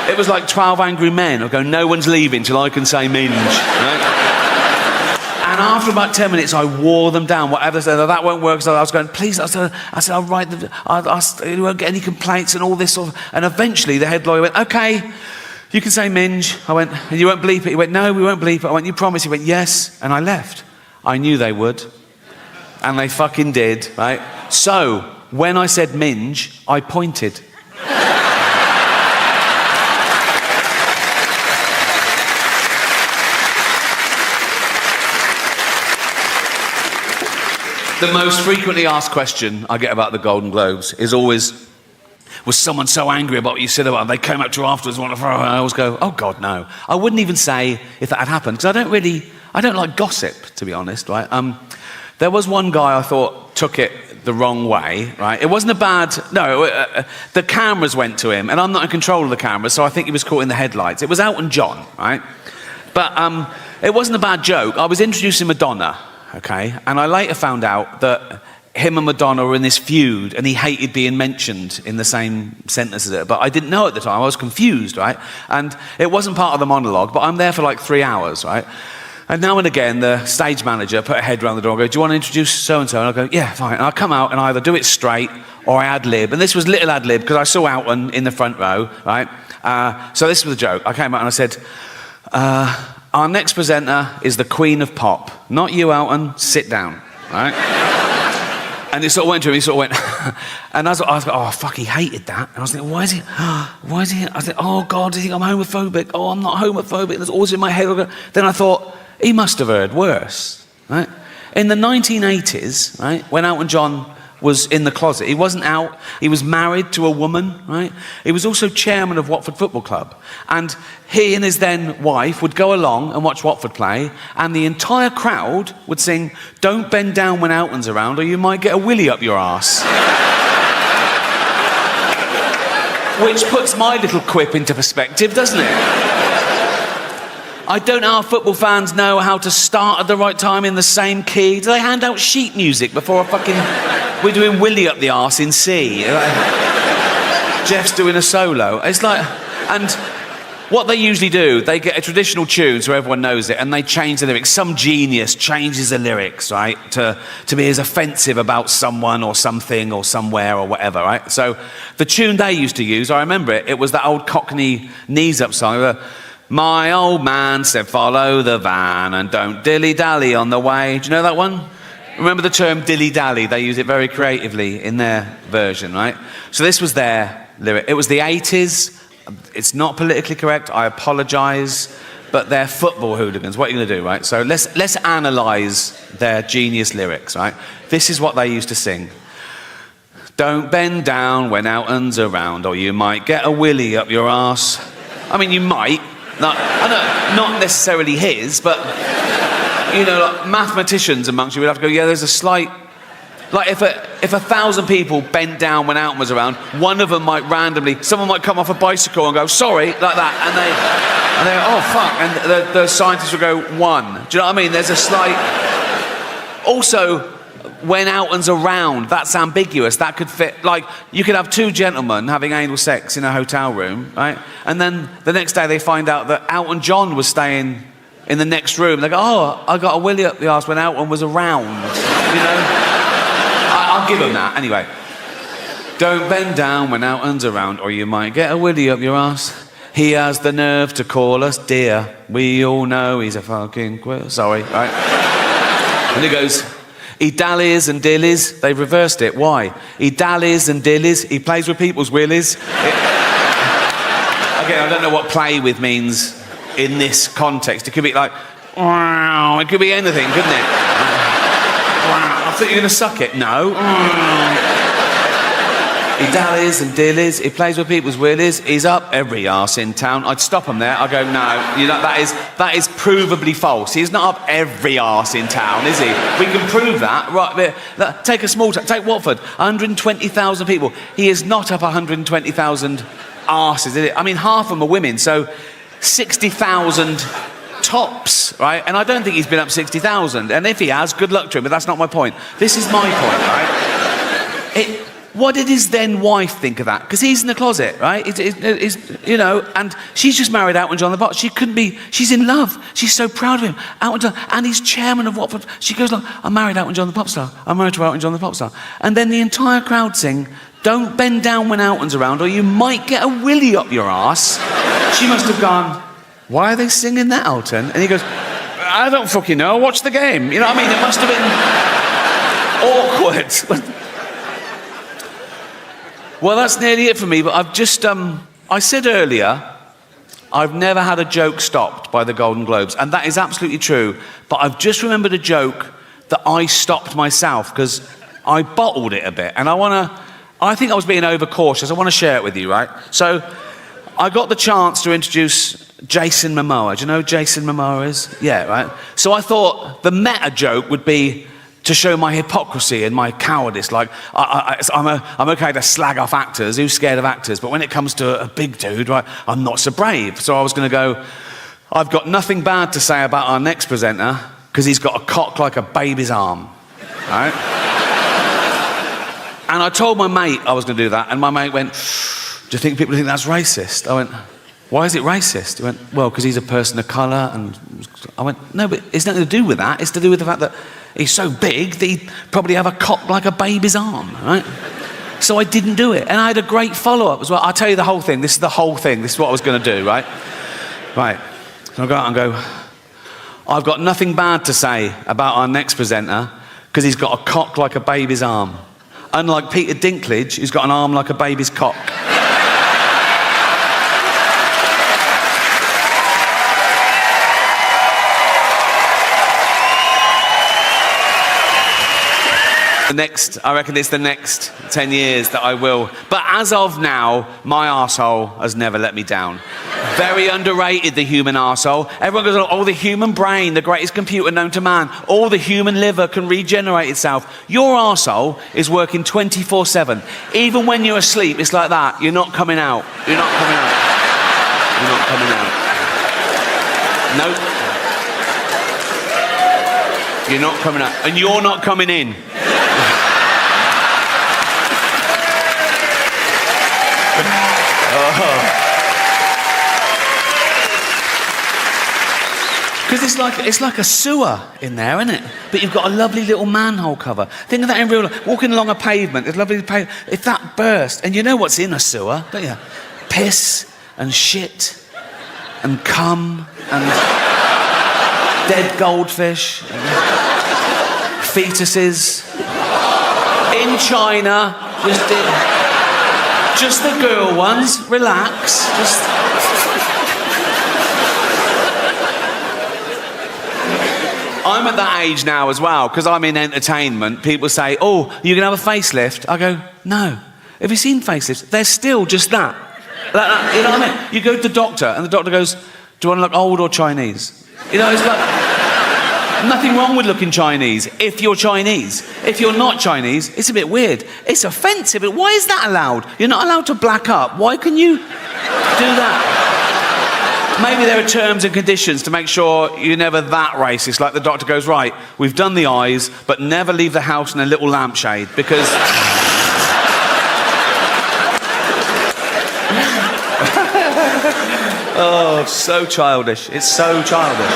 It was like 12 Angry Men. I go, no one's leaving till I can say minge, right? And after about 10 minutes, I wore them down. Whatever they said, that won't work. So I was going, please. I said, I'll write them. You won't get any complaints and all this sort of. And eventually, the head lawyer went, okay, you can say minge. I went, and you won't bleep it. He went, no, we won't bleep it. I went, you promise? He went, yes. And I left. I knew they would. And they fucking did, right? So, when I said minge, I pointed. The most frequently asked question I get about the Golden Globes is always, was someone so angry about what you said about them? They came up to you afterwards, and I always go, oh God, no. I wouldn't even say if that had happened, because I don't like gossip, to be honest, right? There was one guy I thought took it the wrong way, right? It wasn't the cameras went to him, and I'm not in control of the cameras, so I think he was caught in the headlights. It was Elton John, right? But it wasn't a bad joke. I was introducing Madonna, okay? And I later found out that him and Madonna were in this feud, and he hated being mentioned in the same sentence as it. But I didn't know at the time. I was confused, right? And it wasn't part of the monologue, but I'm there for like 3 hours, right? And now and again, the stage manager put a head round the door and go, do you want to introduce so-and-so? And I go, yeah, fine. And I come out and I either do it straight or I ad-lib. And this was little ad-lib because I saw Elton in the front row, right? So this was the joke. I came out and I said, our next presenter is the Queen of Pop. Not you, Elton. Sit down, right? And it sort of went to him, he sort of went, and I was like, oh, fuck, he hated that. And I was thinking, why is he, I was like, oh, God, do you think I'm homophobic? Oh, I'm not homophobic. There's always in my head. Then I thought, he must have heard worse, right? In the 1980s, right, when Elton John was in the closet, he wasn't out, he was married to a woman, right? He was also chairman of Watford Football Club. And he and his then wife would go along and watch Watford play, and the entire crowd would sing, don't bend down when Elton's around or you might get a willy up your arse. Which puts my little quip into perspective, doesn't it? I don't know how football fans know how to start at the right time in the same key. Do they hand out sheet music before we're doing Willy up the arse in C? Jeff's doing a solo. It's like, and what they usually do, they get a traditional tune so everyone knows it, and they change the lyrics. Some genius changes the lyrics, right, to be as offensive about someone or something or somewhere or whatever, right? So the tune they used to use, I remember it, it was that old Cockney knees up song. My old man said, follow the van and don't dilly-dally on the way. Do you know that one? Remember the term dilly-dally? They use it very creatively in their version, right? So this was their lyric. It was the 80s. It's not politically correct. I apologise. But they're football hooligans. What are you going to do, right? So let's analyse their genius lyrics, right? This is what they used to sing. Don't bend down when Elton's around or you might get a willy up your arse. I mean, you might. Not necessarily his, but, you know, like mathematicians amongst you would have to go, yeah, there's a slight... Like, if 1,000 people bent down when Elton was around, one of them might randomly... Someone might come off a bicycle and go, sorry, like that, and they go, oh, fuck, and the scientists will go, 1. Do you know what I mean? There's a slight... Also... When Elton's around, that's ambiguous. That could fit, like, you could have 2 gentlemen having anal sex in a hotel room, right? And then the next day they find out that Elton John was staying in the next room. They go, oh, I got a willy up the arse when Elton was around. You know? I'll give them that. Anyway. Don't bend down when Elton's around, or you might get a willy up your arse. He has the nerve to call us dear. We all know he's a fucking quill. Sorry, right? And he goes, he dallies and dillies. They've reversed it. Why? He dallies and dillies. He plays with people's willies. Again, I don't know what play with means in this context. It could be like, wow. It could be anything, couldn't it? Wow. I thought you were going to suck it. No. He dallies and dillies. He plays with people's willies. He's up every arse in town. I'd stop him there. I'd go, no, you know, that is provably false. He's not up every arse in town, is he? We can prove that. Right, take a small town. Take Watford. 120,000 people. He is not up 120,000 arses, is it? I mean, half of them are women, so 60,000 tops, right? And I don't think he's been up 60,000. And if he has, good luck to him, but that's not my point. This is my point, right? What did his then wife think of that? Because he's in the closet, right? You know, and she's just married Elton John the Box. She couldn't be, she's in love. She's so proud of him. Elton John, and he's chairman of Watford. She goes like, I'm married to Elton John the Pop Star. I'm married to Elton John the Pop Star. And then the entire crowd sing, don't bend down when Elton's around or you might get a willy up your arse. She must have gone, why are they singing that, Elton? And he goes, I don't fucking know, watch the game. You know what I mean? It must have been awkward. Well, that's nearly it for me, but I've just, I said earlier, I've never had a joke stopped by the Golden Globes, and that is absolutely true, but I've just remembered a joke that I stopped myself, because I bottled it a bit, and I think I was being overcautious. I want to share it with you, right? So, I got the chance to introduce Jason Momoa. Do you know who Jason Momoa is? Yeah, right? So I thought the meta joke would be to show my hypocrisy and my cowardice. Like, I'm okay to slag off actors, who's scared of actors, but when it comes to a big dude, right, I'm not so brave. So I was going to go, I've got nothing bad to say about our next presenter, because he's got a cock like a baby's arm, right? And I told my mate I was going to do that, and my mate went, do you think people think that's racist? I went, why is it racist? He went, well, because he's a person of colour, and I went, no, but it's nothing to do with that. It's to do with the fact that he's so big that he'd probably have a cock like a baby's arm, right? So I didn't do it, and I had a great follow-up as well. I'll tell you the whole thing. This is the whole thing. This is what I was going to do, right? Right. So I go out and go, I've got nothing bad to say about our next presenter, because he's got a cock like a baby's arm. Unlike Peter Dinklage, who's got an arm like a baby's cock. I reckon it's the next 10 years that I will. But as of now, my arsehole has never let me down. Very underrated, the human arsehole. Everyone goes, oh, the human brain, the greatest computer known to man. All the human liver can regenerate itself. Your arsehole is working 24/7. Even when you're asleep, it's like that. You're not coming out. You're not coming out. You're not coming out. Nope. You're not coming out. And you're not coming in. Because it's like a sewer in there, isn't it? But you've got a lovely little manhole cover. Think of that in real life. Walking along a pavement, it's lovely pavement. If that burst, and you know what's in a sewer, don't you? Piss and shit and cum and dead goldfish and fetuses. In China, just the girl ones. Relax. I'm at that age now as well, because I'm in entertainment. People say, oh, you can have a facelift. I go, no. Have you seen facelifts? They're still just that. You know what I mean? You go to the doctor, and the doctor goes, do you want to look old or Chinese? You know, it's like, nothing wrong with looking Chinese if you're Chinese. If you're not Chinese, it's a bit weird. It's offensive. Why is that allowed? You're not allowed to black up. Why can you do that? Maybe there are terms and conditions to make sure you're never that racist. Like the doctor goes, right, we've done the eyes, but never leave the house in a little lampshade, because... Oh, so childish. It's so childish.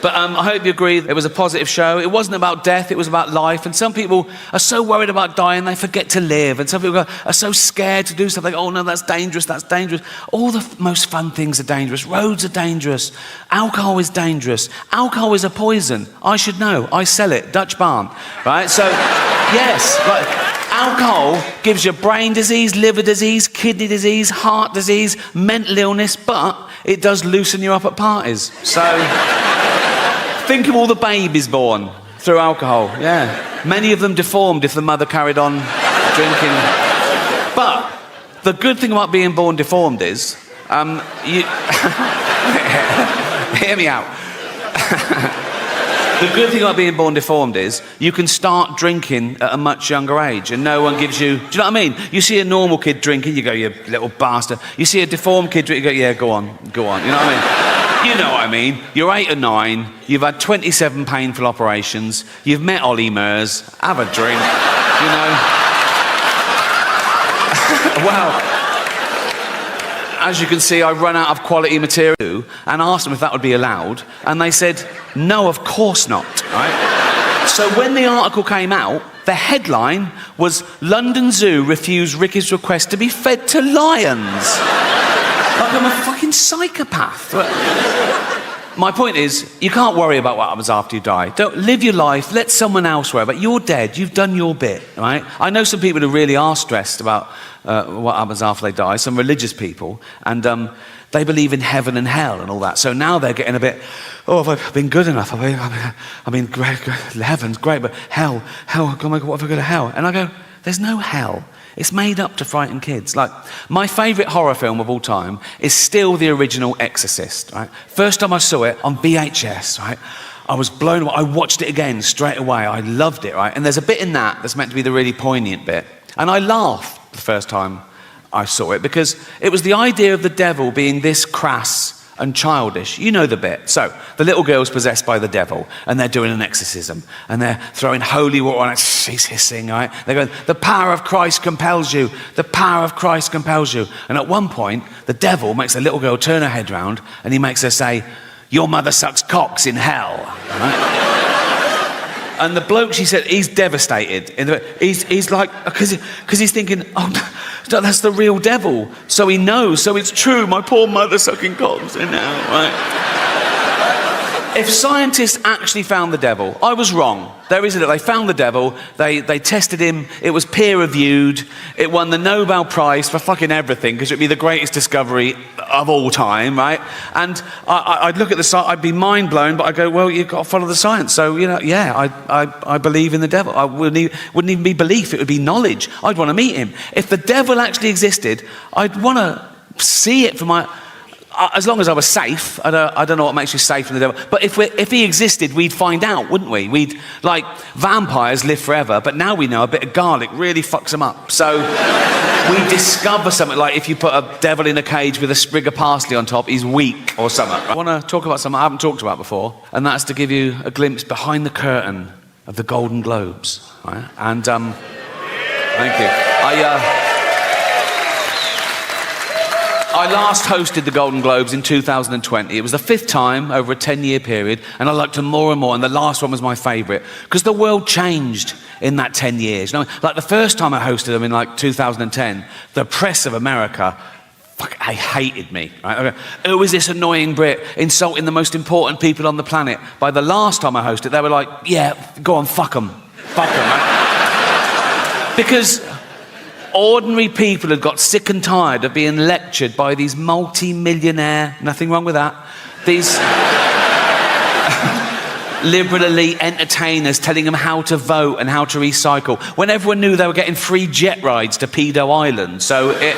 But I hope you agree it was a positive show. It wasn't about death, it was about life. And some people are so worried about dying, they forget to live. And some people are so scared to do something. Oh no, that's dangerous, that's dangerous. All the most fun things are dangerous. Roads are dangerous. Alcohol is dangerous. Alcohol is a poison. I should know. I sell it, Dutch Barn. Right? So, yes, like, alcohol gives you brain disease, liver disease, kidney disease, heart disease, mental illness, but it does loosen you up at parties. So, think of all the babies born through alcohol, yeah. Many of them deformed if the mother carried on drinking. But the good thing about being born deformed is, you... Hear me out. The good thing about being born deformed is you can start drinking at a much younger age and no one gives you... Do you know what I mean? You see a normal kid drinking, you go, you little bastard. You see a deformed kid drinking, you go, yeah, go on. You know what I mean? You know what I mean. You're 8 or 9, you've had 27 painful operations, you've met Ollie Murs, have a drink, you know. Well... As you can see, I run out of quality material and asked them if that would be allowed, and they said, no, of course not, right? So when the article came out, the headline was, London Zoo refused Ricky's request to be fed to lions. Like I'm a fucking psychopath. My point is, you can't worry about what happens after you die. Don't live your life, let someone else worry about it. You're dead, you've done your bit, right? I know some people who really are stressed about what happens after they die, some religious people, and they believe in heaven and hell and all that. So now they're getting a bit, oh, have I been good enough? I mean, great, heaven's great, but hell, what if I go to hell? And I go, there's no hell. It's made up to frighten kids. Like, my favourite horror film of all time is still the original Exorcist, right? First time I saw it on VHS, right? I was blown away. I watched it again straight away. I loved it, right? And there's a bit in that that's meant to be the really poignant bit. And I laughed the first time I saw it because it was the idea of the devil being this crass and childish. You know the bit. So, the little girl's possessed by the devil, and they're doing an exorcism, and they're throwing holy water on it. She's hissing, right? They're going, the power of Christ compels you. The power of Christ compels you. And at one point, the devil makes the little girl turn her head round, and he makes her say, your mother sucks cocks in hell. Right? And the bloke, she said, he's devastated. He's like, because he's thinking, oh, no, that's the real devil. So he knows, so it's true, my poor mother sucking cocks in hell, right? If scientists actually found the devil, I was wrong. There isn't it. They found the devil, they tested him, it was peer-reviewed, it won the Nobel Prize for fucking everything, because it'd be the greatest discovery of all time, right? And I'd look at the science, I'd be mind-blown, but I'd go, well, you've got to follow the science. So, you know, yeah, I believe in the devil. I wouldn't even be belief, it would be knowledge. I'd want to meet him. If the devil actually existed, I'd want to see it for my... As long as I was safe, I don't know what makes you safe from the devil. But if he existed, we'd find out, wouldn't we? We'd, like, vampires live forever, but now we know a bit of garlic really fucks them up. So we discover something like if you put a devil in a cage with a sprig of parsley on top, he's weak or something. I want to talk about something I haven't talked about before, and that's to give you a glimpse behind the curtain of the Golden Globes. Right? And thank you. I last hosted the Golden Globes in 2020. It was the 5th time over a 10-year period, and I liked them more and more, and the last one was my favourite, because the world changed in that 10 years. You know, like the first time I hosted them in like 2010, the press of America, they hated me. Right? Who was this annoying Brit insulting the most important people on the planet? By the last time I hosted, they were like, yeah, go on, fuck them. Fuck them, right? Because... ordinary people had got sick and tired of being lectured by these multi-millionaire, nothing wrong with that, these liberal elite entertainers telling them how to vote and how to recycle, when everyone knew they were getting free jet rides to Pedo Island. So it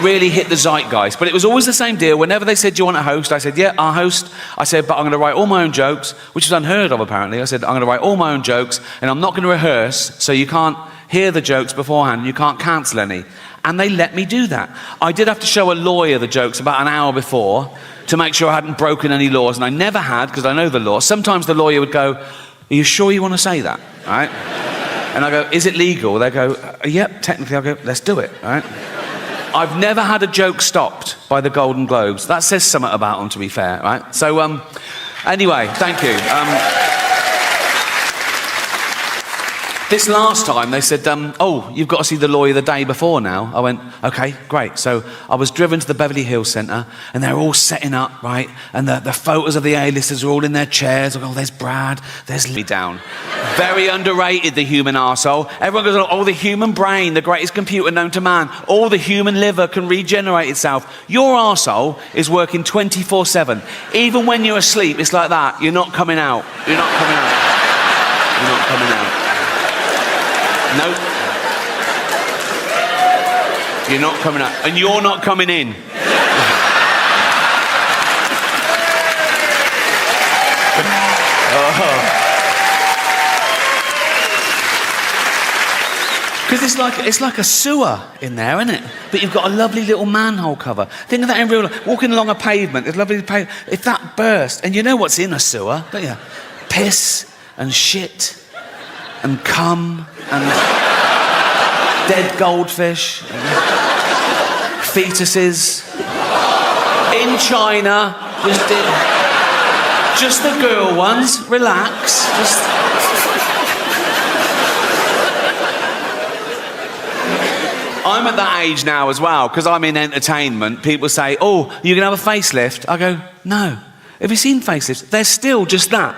really hit the zeitgeist. But it was always the same deal. Whenever they said, do you want to host? I said, yeah, I'll host. I said, but I'm going to write all my own jokes, which is unheard of apparently. I said, I'm going to write all my own jokes, and I'm not going to rehearse, so you can't hear the jokes beforehand, you can't cancel any. And they let me do that. I did have to show a lawyer the jokes about an hour before to make sure I hadn't broken any laws, and I never had, because I know the law. Sometimes the lawyer would go, are you sure you want to say that? Right? And I go, is it legal? They go, yep, technically. I go, let's do it. Right? I've never had a joke stopped by the Golden Globes. That says something about them, to be fair, right? So, Anyway, thank you. This last time, they said, oh, you've got to see the lawyer the day before now. I went, OK, great. So I was driven to the Beverly Hills Centre, and they're all setting up, right? And the photos of the A-listers are all in their chairs. I go, oh, there's Brad, there's Lee down. Very underrated, the human arsehole. Everyone goes, oh, the human brain, the greatest computer known to man. All the human liver can regenerate itself. Your arsehole is working 24/7. Even when you're asleep, it's like that. You're not coming out. You're not coming out. You're not coming out. Nope. You're not coming out. And you're not coming in. Because it's like a sewer in there, isn't it? But you've got a lovely little manhole cover. Think of that in real life. Walking along a pavement, it's lovely pavement. If that burst, and you know what's in a sewer, don't you? Piss and shit and cum and dead goldfish and fetuses. In China, just the girl ones. Relax. I'm at that age now as well, because I'm in entertainment. People say, oh, you can have a facelift. I go, no. Have you seen facelifts? They're still just that.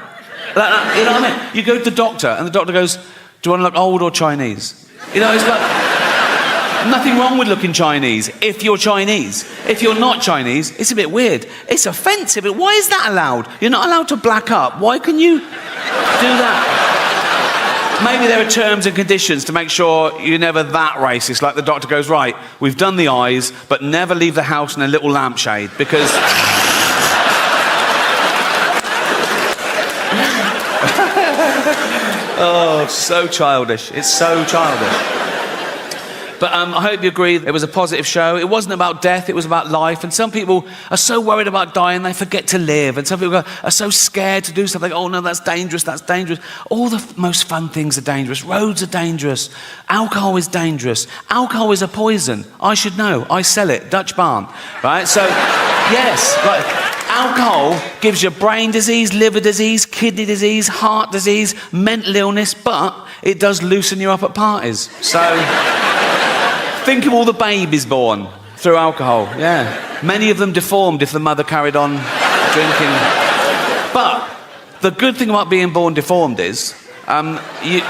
Like that, you know what I mean? You go to the doctor, and the doctor goes, do you want to look old or Chinese? You know, it's like, nothing wrong with looking Chinese if you're Chinese. If you're not Chinese, it's a bit weird. It's offensive. Why is that allowed? You're not allowed to black up. Why can you do that? Maybe there are terms and conditions to make sure you're never that racist. Like the doctor goes, right, we've done the eyes, but never leave the house in a little lampshade, because... Oh, so childish. It's so childish. But I hope you agree it was a positive show. It wasn't about death, it was about life. And some people are so worried about dying, they forget to live. And some people are so scared to do something. Oh, no, that's dangerous, that's dangerous. All the most fun things are dangerous. Roads are dangerous. Alcohol is dangerous. Alcohol is a poison. I should know. I sell it. Dutch barn. Right? So, yes. Right. Alcohol gives you brain disease, liver disease, kidney disease, heart disease, mental illness, but it does loosen you up at parties. So... think of all the babies born through alcohol, yeah. Many of them deformed if the mother carried on drinking. But the good thing about being born deformed is, you...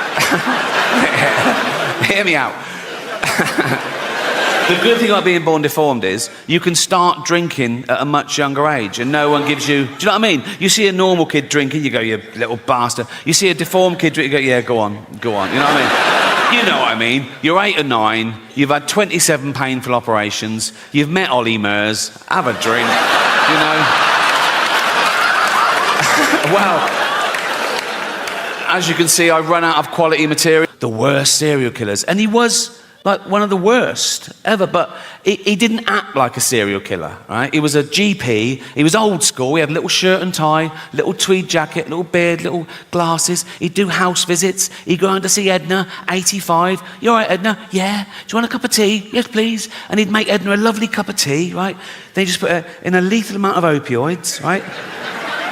Hear me out. The good thing about being born deformed is you can start drinking at a much younger age and no one gives you... Do you know what I mean? You see a normal kid drinking, you go, you little bastard. You see a deformed kid drinking, you go, yeah, go on. You know what I mean? You know what I mean. You're 8 or 9, you've had 27 painful operations, you've met Ollie Murs, have a drink, you know. Well, as you can see, I've run out of quality material. The worst serial killers. And he was... like one of the worst ever, but he didn't act like a serial killer, right? He was a GP, he was old school, he had a little shirt and tie, little tweed jacket, little beard, little glasses, he'd do house visits, he'd go on to see Edna, 85, you all right, Edna? Yeah. Do you want a cup of tea? Yes, please. And he'd make Edna a lovely cup of tea, right? Then he'd just put her in a lethal amount of opioids, right?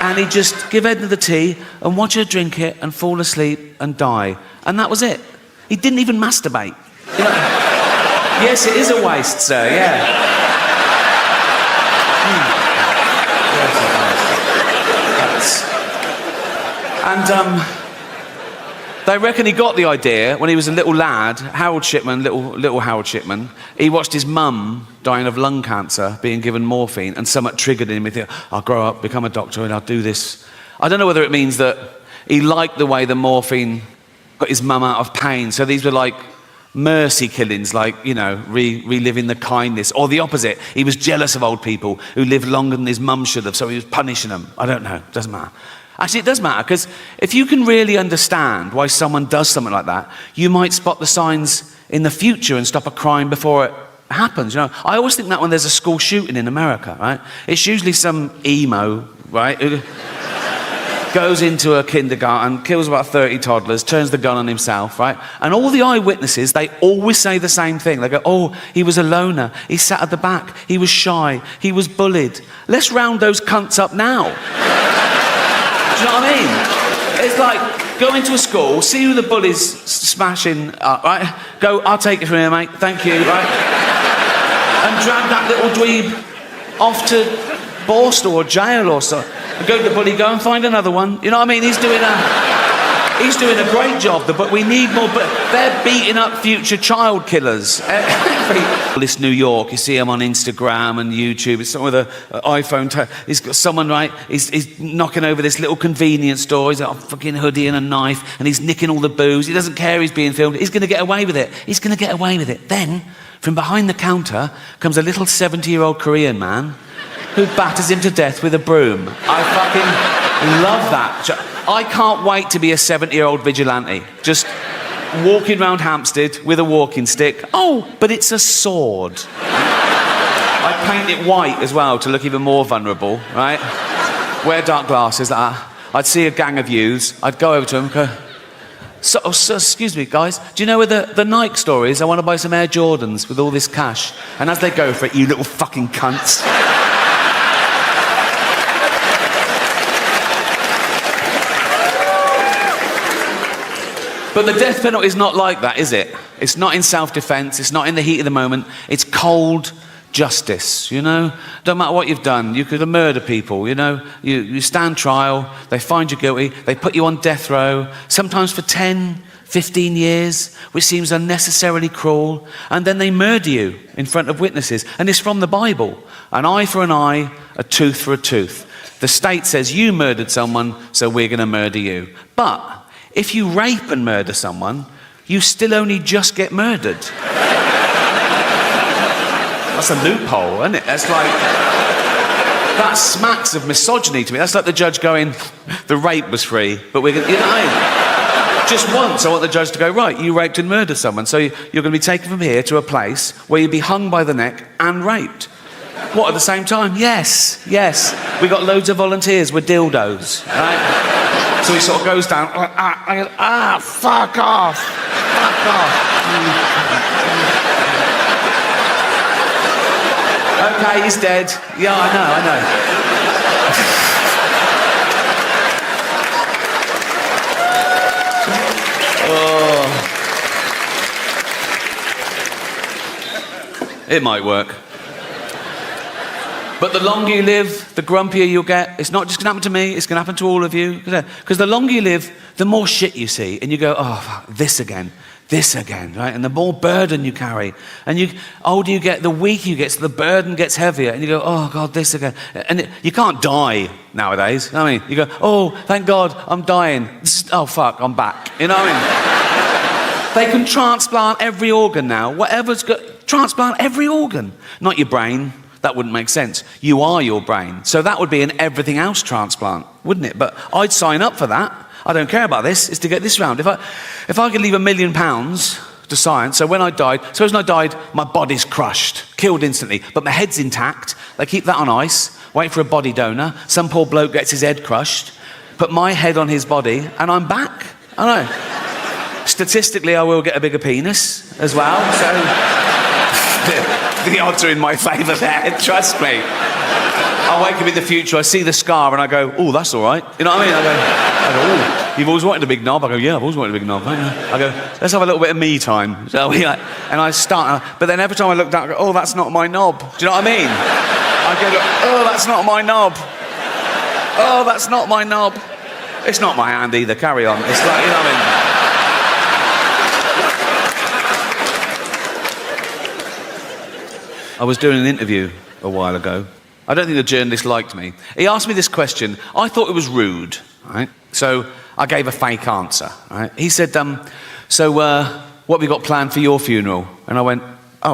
And he'd just give Edna the tea and watch her drink it and fall asleep and die. And that was it. He didn't even masturbate. You know, yes, it is a waste, sir, yeah. And they reckon he got the idea when he was a little lad, Harold Shipman, little Harold Shipman. He watched his mum dying of lung cancer, being given morphine, and somewhat triggered him. He thought, I'll grow up, become a doctor, and I'll do this. I don't know whether it means that he liked the way the morphine got his mum out of pain. So these were like mercy killings, like, you know, reliving the kindness, or the opposite. He was jealous of old people who lived longer than his mum should have, so he was punishing them. I don't know, doesn't matter. Actually, it does matter, because if you can really understand why someone does something like that, you might spot the signs in the future and stop a crime before it happens. You know, I always think that when there's a school shooting in America, right, it's usually some emo, right, who goes into a kindergarten, kills about 30 toddlers, turns the gun on himself, right? And all the eyewitnesses, they always say the same thing. They go, oh, he was a loner, he sat at the back, he was shy, he was bullied. Let's round those cunts up now. Do you know what I mean? It's like, go into a school, see who the bully's smashing up, right? Go, I'll take it from here, mate, thank you, right? And drag that little dweeb off to Borstal or jail or so. And go to the bully, go and find another one. You know what I mean? He's doing a great job, but we need more. But they're beating up future child killers. This New York, you see him on Instagram and YouTube. It's someone with an iPhone. He's got someone, right? He's knocking over this little convenience store. He's got a fucking hoodie and a knife, and he's nicking all the booze. He doesn't care he's being filmed. He's going to get away with it. He's going to get away with it. Then, from behind the counter, comes a little 70-year-old Korean man who batters him to death with a broom. I fucking love that. I can't wait to be a 70-year-old vigilante. Just walking around Hampstead with a walking stick. Oh, but it's a sword. I paint it white as well to look even more vulnerable, right? Wear dark glasses. I'd see a gang of youths. I'd go over to them and go, so, excuse me, guys, do you know where the Nike store is? I want to buy some Air Jordans with all this cash. And as they go for it, you little fucking cunts. But the death penalty is not like that, is it? It's not in self-defense, it's not in the heat of the moment, it's cold justice, you know? Don't matter what you've done, you could murder people, you know? You stand trial, they find you guilty, they put you on death row, sometimes for 10, 15 years, which seems unnecessarily cruel, and then they murder you in front of witnesses. And it's from the Bible. An eye for an eye, a tooth for a tooth. The state says you murdered someone, so we're going to murder you. But if you rape and murder someone, you still only just get murdered. That's a loophole, isn't it? That's like... That smacks of misogyny to me. That's like the judge going, the rape was free, but we're going to... You know, just once I want the judge to go, right, you raped and murdered someone, so you're going to be taken from here to a place where you'll be hung by the neck and raped. What, at the same time? Yes. We got loads of volunteers with dildos, right? So he sort of goes down, fuck off. Okay, he's dead. Yeah, I know. Oh. It might work. But the longer you live, the grumpier you'll get. It's not just going to happen to me, it's going to happen to all of you. Because the longer you live, the more shit you see. And you go, oh, fuck, this again, right? And the more burden you carry. And the older you get, the weaker you get, so the burden gets heavier. And you go, oh, God, this again. And you can't die nowadays. I mean, you go, oh, thank God, I'm dying. Oh, fuck, I'm back. You know what I mean? They can transplant every organ now. Whatever's got, transplant every organ. Not your brain. That wouldn't make sense. You are your brain. So that would be an everything else transplant, wouldn't it? But I'd sign up for that. I don't care about this. It's to get this round. If I could leave £1 million to science, so when I died, suppose when I died, my body's crushed, killed instantly, but my head's intact. They keep that on ice, wait for a body donor. Some poor bloke gets his head crushed, put my head on his body, and I'm back. I know. Statistically, I will get a bigger penis as well, so... The odds are in my favour there, trust me. I wake up in the future, I see the scar and I go, oh, that's all right. You know what I mean? I go, oh, you've always wanted a big knob? I go, yeah, I've always wanted a big knob. I go, let's have a little bit of me time. So and I start, but then every time I look down, I go, oh, that's not my knob. Do you know what I mean? I go, oh, that's not my knob. Oh, that's not my knob. It's not my hand either, carry on. It's like, you know what I mean? I was doing an interview a while ago. I don't think the journalist liked me. He asked me this question. I thought it was rude, right? So I gave a fake answer, right? He said, so what have you got planned for your funeral? And I went, I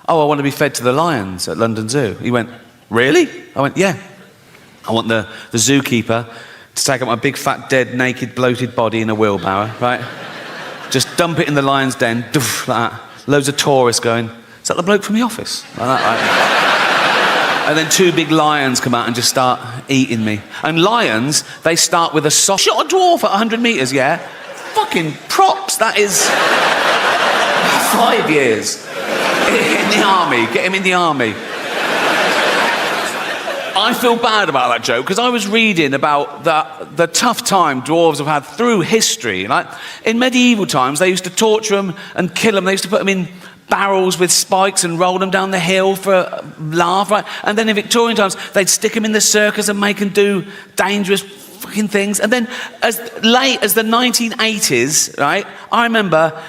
want to be fed to the lions at London Zoo. He went, really? I went, yeah. I want the zookeeper to take up my big, fat, dead, naked, bloated body in a wheelbarrow, right? Just dump it in the lion's den, doof, like that. Loads of tourists going, is that the bloke from The Office? Like that, right? And then two big lions come out and just start eating me. And lions, they start with a soft... Shot a dwarf at 100 metres, yeah? Fucking props, that is... 5 years. In the army, get him in the army. I feel bad about that joke because I was reading about the tough time dwarves have had through history. Like in medieval times, they used to torture them and kill them. They used to put them in barrels with spikes and roll them down the hill for a laugh, right? And then in Victorian times, they'd stick them in the circus and make them do dangerous fucking things. And then as late as the 1980s, right, I remember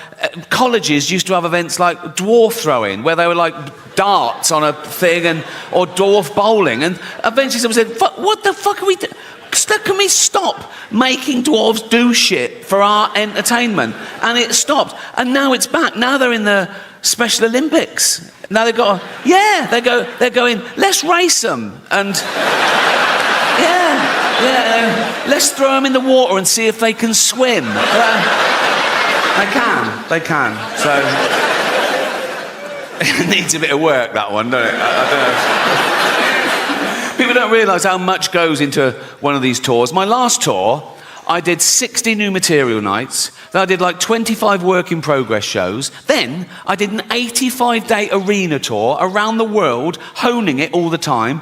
colleges used to have events like dwarf throwing, where they were like darts on a thing, or dwarf bowling. And eventually someone said, what the fuck are we doing? Can we stop making dwarves do shit for our entertainment? And it stopped. And now it's back. Now they're in the Special Olympics. Now they've got, they're going, let's race them. And let's throw them in the water and see if they can swim. They can. So it needs a bit of work, that one, doesn't it? I don't know. People don't realise how much goes into one of these tours. My last tour, I did 60 new material nights. Then I did like 25 work in progress shows. Then I did an 85-day arena tour around the world, honing it all the time.